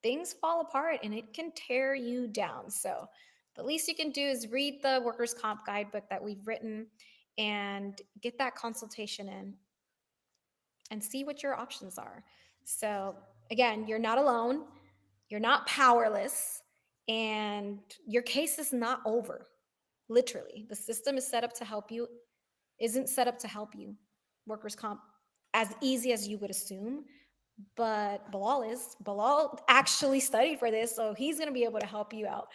things fall apart and it can tear you down. So the least you can do is read the workers' comp guidebook that we've written and get that consultation in and see what your options are. So again, you're not alone, you're not powerless, and your case is not over. Literally, the system is set up to help you, isn't set up to help you. Workers' comp, as easy as you would assume, but Bilal actually studied for this, so he's going to be able to help you out.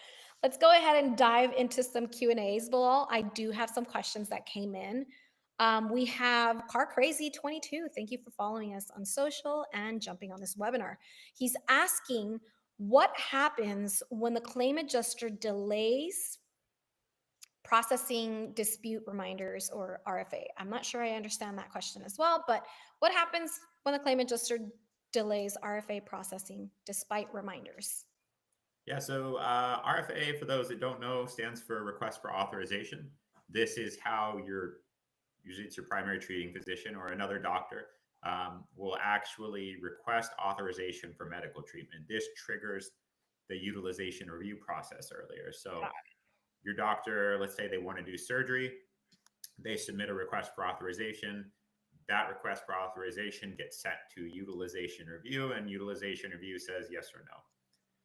Let's go ahead and dive into some Q&As, Bilal. I do have some questions that came in. We have Car Crazy 22. Thank you for following us on social and jumping on this webinar. He's asking, what happens when the claim adjuster delays processing dispute reminders, or RFA? I'm not sure I understand that question as well, but what happens when the claim adjuster delays RFA processing despite reminders? Yeah, so RFA, for those that don't know, stands for Request for Authorization. This is how usually it's your primary treating physician or another doctor will actually request authorization for medical treatment. This triggers the utilization review process earlier. So your doctor, let's say they want to do surgery, they submit a request for authorization. That request for authorization gets sent to utilization review, and utilization review says yes or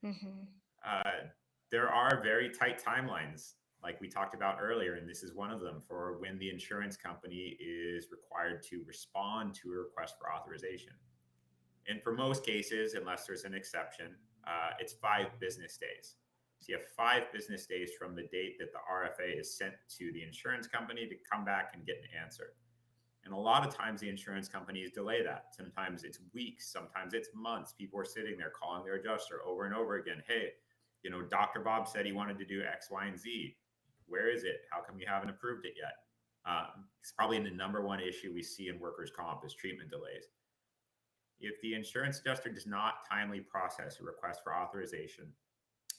no. Mm-hmm. There are very tight timelines, like we talked about earlier, and this is one of them, for when the insurance company is required to respond to a request for authorization. And for most cases, unless there's an exception, it's 5 business days. So you have 5 business days from the date that the RFA is sent to the insurance company to come back and get an answer. And a lot of times the insurance companies delay that. Sometimes it's weeks, sometimes it's months. People are sitting there calling their adjuster over and over again. Hey, Dr. Bob said he wanted to do X, Y, and Z. Where is it? How come you haven't approved it yet? It's probably the number one issue we see in workers' comp is treatment delays. If the insurance adjuster does not timely process a request for authorization,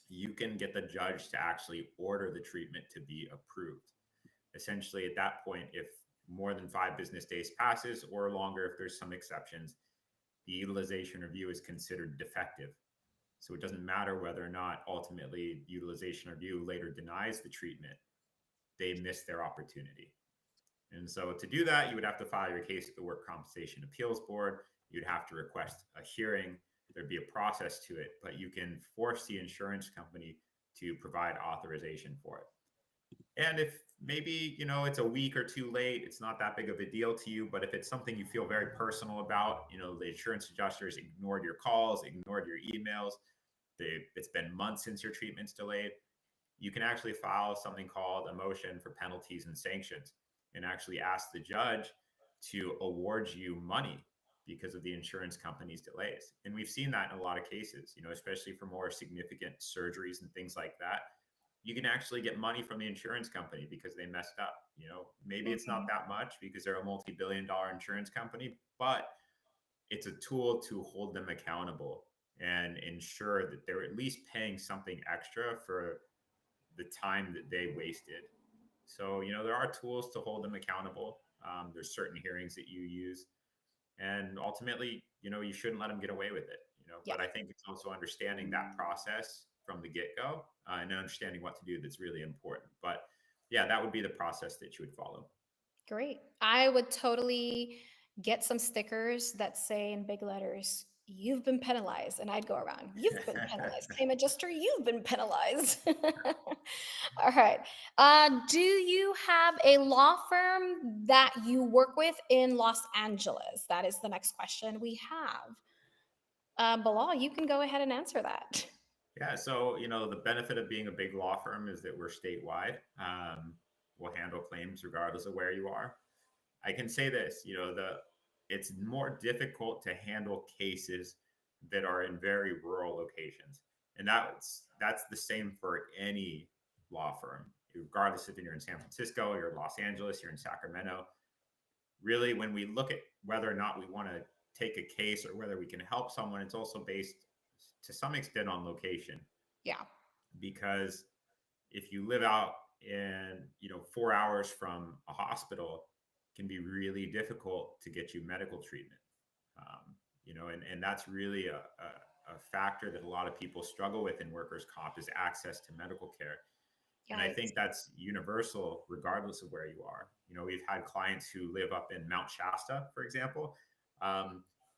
you can get the judge to actually order the treatment to be approved. Essentially, at that point, if more than 5 business days passes or longer, if there's some exceptions, the utilization review is considered defective. So it doesn't matter whether or not ultimately utilization review later denies the treatment, they missed their opportunity. And so to do that, you would have to file your case at the Work Compensation Appeals Board. You'd have to request a hearing. There'd be a process to it, but you can force the insurance company to provide authorization for it. And if maybe, it's a week or 2 late, it's not that big of a deal to you. But if it's something you feel very personal about, the insurance adjusters ignored your calls, ignored your emails, it's been months since your treatment's delayed, you can actually file something called a motion for penalties and sanctions and actually ask the judge to award you money because of the insurance company's delays. And we've seen that in a lot of cases, especially for more significant surgeries and things like that. You can actually get money from the insurance company because they messed up. Maybe it's not that much because they're a multi-billion-dollar insurance company, but it's a tool to hold them accountable and ensure that they're at least paying something extra for the time that they wasted. So, there are tools to hold them accountable. There's certain hearings that you use. And ultimately, you shouldn't let them get away with it, Yeah. But I think it's also understanding that process from the get-go and understanding what to do that's really important. But yeah, that would be the process that you would follow. Great. I would totally get some stickers that say in big letters, "You've been penalized." And I'd go around, "You've been penalized. Claim adjuster, you've been penalized." All right. Do you have a law firm that you work with in Los Angeles? That is the next question we have. Bilal, you can go ahead and answer that. Yeah, so the benefit of being a big law firm is that we're statewide. We'll handle claims regardless of where you are. I can say this, it's more difficult to handle cases that are in very rural locations, and that's the same for any law firm, regardless if you're in San Francisco, you're in Los Angeles, you're in Sacramento. Really, when we look at whether or not we want to take a case or whether we can help someone, it's also based to some extent on location. Yeah. Because if you live out in 4 hours from a hospital, it can be really difficult to get you medical treatment. And that's really a factor that a lot of people struggle with in workers' comp is access to medical care. And I think that's universal regardless of where you are. We've had clients who live up in Mount Shasta, for example.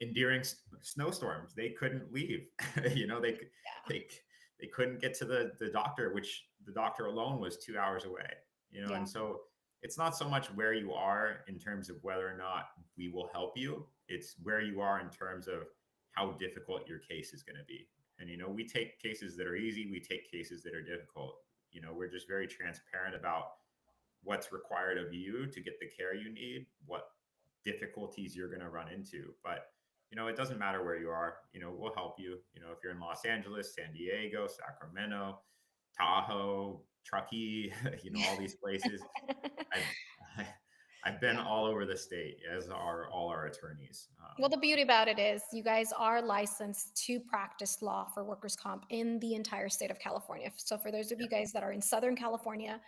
And during snowstorms, they couldn't leave. They couldn't get to the doctor, which the doctor alone was 2 hours away. And so it's not so much where you are in terms of whether or not we will help you. It's where you are in terms of how difficult your case is going to be. And we take cases that are easy. We take cases that are difficult. We're just very transparent about what's required of you to get the care you need, what difficulties you're going to run into. But it doesn't matter where you are. We'll help you. If you're in Los Angeles, San Diego, Sacramento, Tahoe, Truckee, all these places. I've been all over the state, as are all our attorneys. Well, the beauty about it is you guys are licensed to practice law for workers' comp in the entire state of California. So for those of you guys that are in Southern California,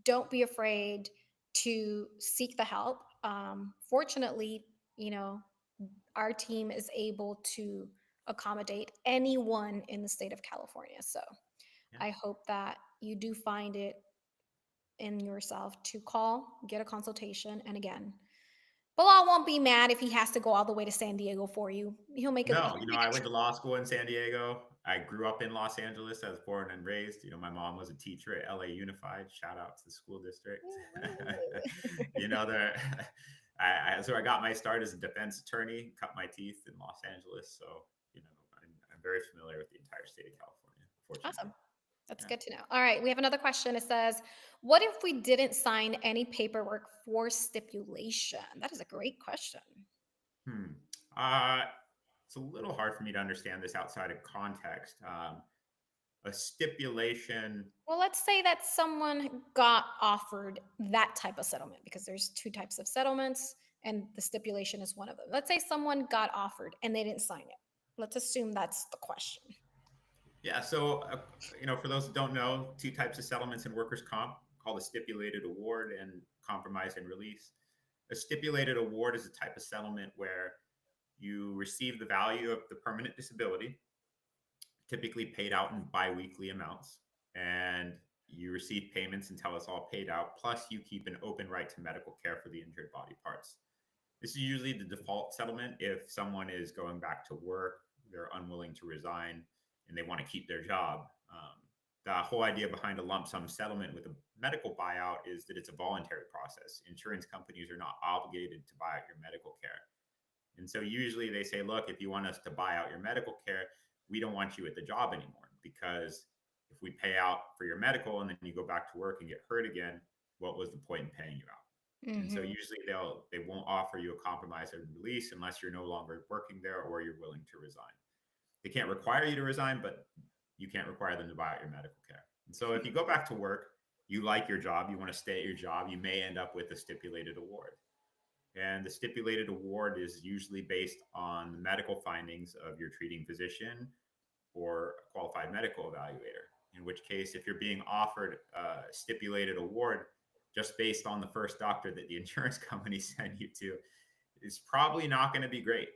don't be afraid to seek the help. Fortunately, our team is able to accommodate anyone in the state of California. So I hope that you do find it in yourself to call, get a consultation. And again, Bilal won't be mad if he has to go all the way to San Diego for you. He'll make it. No, I went to law school in San Diego. I grew up in Los Angeles. I was born and raised. My mom was a teacher at LA Unified. Shout out to the school district. So I got my start as a defense attorney, cut my teeth in Los Angeles. So, I'm very familiar with the entire state of California, fortunately. Awesome. That's Yeah. good to know. All right, we have another question. It says, "What if we didn't sign any paperwork for stipulation?" That is a great question. Hmm. Uh, it's a little hard for me to understand this outside of context. A stipulation. Well, let's say that someone got offered that type of settlement because there's two types of settlements and the stipulation is one of them. Let's say someone got offered and they didn't sign it. Let's assume that's the question. Yeah. So, for those that don't know, two types of settlements in workers' comp called a stipulated award and compromise and release. A stipulated award is a type of settlement where you receive the value of the permanent disability, typically paid out in biweekly amounts, and you receive payments until it's all paid out. Plus, you keep an open right to medical care for the injured body parts. This is usually the default settlement if someone is going back to work, they're unwilling to resign, and they want to keep their job. The whole idea behind a lump sum settlement with a medical buyout is that it's a voluntary process. Insurance companies are not obligated to buy out your medical care. And so usually they say, look, if you want us to buy out your medical care, we don't want you at the job anymore, because if we pay out for your medical and then you go back to work and get hurt again, what was the point in paying you out? And so Hmm. usually they won't offer you a compromise and release unless you're no longer working there or you're willing to resign. They can't require you to resign, but you can't require them to buy out your medical care. And so if you go back to work, you like your job, you want to stay at your job, you may end up with a stipulated award. And the stipulated award is usually based on the medical findings of your treating physician or a qualified medical evaluator. In which case, if you're being offered a stipulated award just based on the first doctor that the insurance company sent you to, it's probably not going to be great.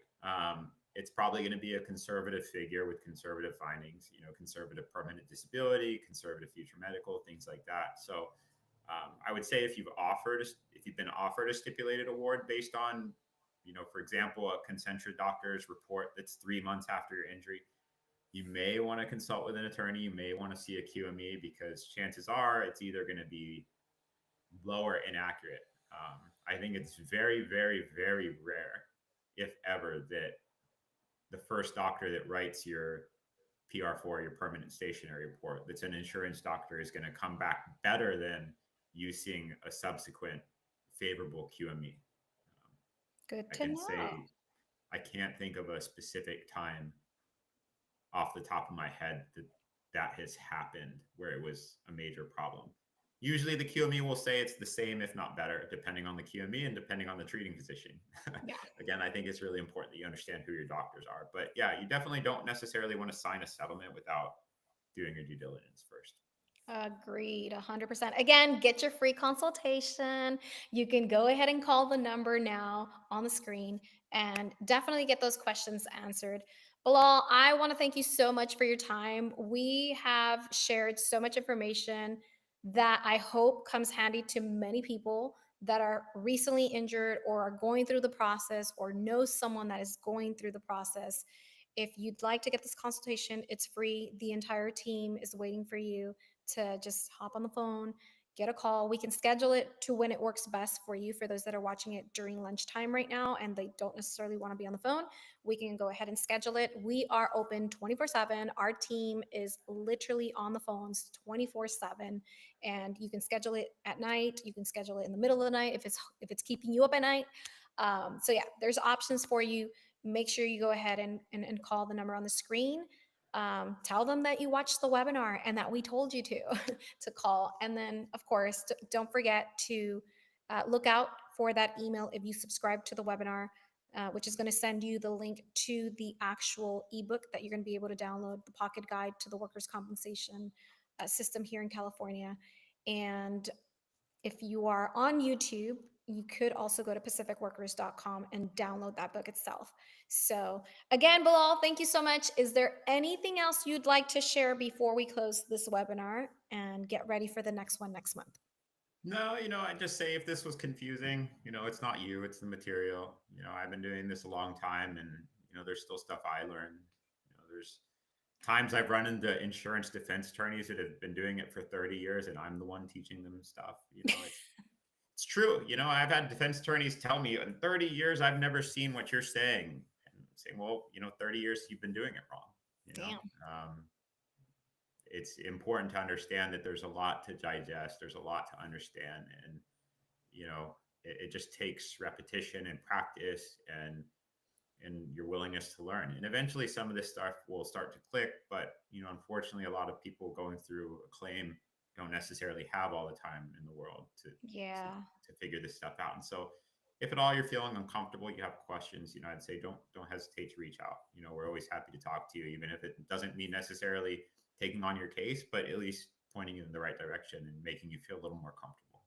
It's probably going to be a conservative figure with conservative findings, conservative permanent disability, conservative future medical, things like that. So I would say if you've been offered a stipulated award based on, for example, a Concentra doctor's report that's 3 months after your injury, you may want to consult with an attorney. You may want to see a QME, because chances are it's either going to be low or inaccurate. I think it's very, very, very rare, if ever, that the first doctor that writes your PR4, your permanent stationary report, that's an insurance doctor, is going to come back better than using a subsequent favorable QME. Good I to can know. say I can't think of a specific time off the top of my head that has happened where it was a major problem. Usually the QME will say it's the same, if not better, depending on the QME and depending on the treating physician. Yeah. Again, I think it's really important that you understand who your doctors are. But yeah, you definitely don't necessarily want to sign a settlement without doing your due diligence first. Agreed, 100%. Again, get your free consultation. You can go ahead and call the number now on the screen and definitely get those questions answered. Bilal, I want to thank you so much for your time. We have shared so much information that I hope comes handy to many people that are recently injured or are going through the process or know someone that is going through the process. If you'd like to get this consultation, it's free. The entire team is waiting for you to just hop on the phone, get a call. We can schedule it to when it works best for you. For those that are watching it during lunchtime right now and they don't necessarily want to be on the phone, we can go ahead and schedule it. We are open 24/7. Our team is literally on the phones 24/7, and you can schedule it at night. You can schedule it in the middle of the night if it's keeping you up at night. So yeah, there's options for you. Make sure you go ahead and call the number on the screen. Tell them that you watched the webinar and that we told you to to call. And then, of course, don't forget to look out for that email if you subscribe to the webinar, which is going to send you the link to the actual ebook that you're going to be able to download, the Pocket Guide to the Workers' Compensation System here in California. And if you are on YouTube, you could also go to pacificworkers.com and download that book itself. So, again, Bilal, thank you so much. Is there anything else you'd like to share before we close this webinar and get ready for the next one next month? No, I just say if this was confusing, it's not you, it's the material. I've been doing this a long time, and there's still stuff I learned. There's times I've run into insurance defense attorneys that have been doing it for 30 years and I'm the one teaching them stuff. It's It's true. You know, I've had defense attorneys tell me in 30 years, I've never seen what you're saying. And I'm saying, well, 30 years you've been doing it wrong. You know, Damn. it's important to understand that there's a lot to digest. There's a lot to understand. And, it just takes repetition and practice and your willingness to learn. And eventually some of this stuff will start to click. But, unfortunately, a lot of people going through a claim don't necessarily have all the time in the world Yeah. to figure this stuff out. And so if at all you're feeling uncomfortable, you have questions, I'd say don't hesitate to reach out. We're always happy to talk to you, even if it doesn't mean necessarily taking on your case, but at least pointing you in the right direction and making you feel a little more comfortable.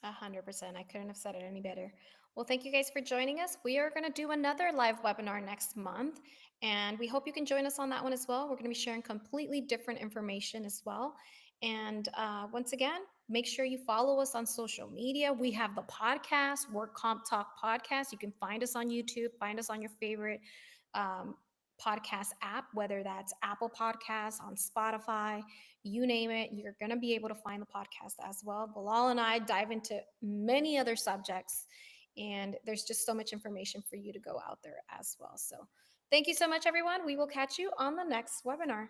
100%. I couldn't have said it any better. Well, thank you guys for joining us. We are going to do another live webinar next month, and we hope you can join us on that one as well. We're going to be sharing completely different information as well. And once again, make sure you follow us on social media. We have the podcast, Work Comp Talk Podcast. You can find us on YouTube, find us on your favorite podcast app, whether that's Apple Podcasts, on Spotify, you name it, you're going to be able to find the podcast as well. Bilal and I dive into many other subjects, and there's just so much information for you to go out there as well. So thank you so much, everyone. We will catch you on the next webinar.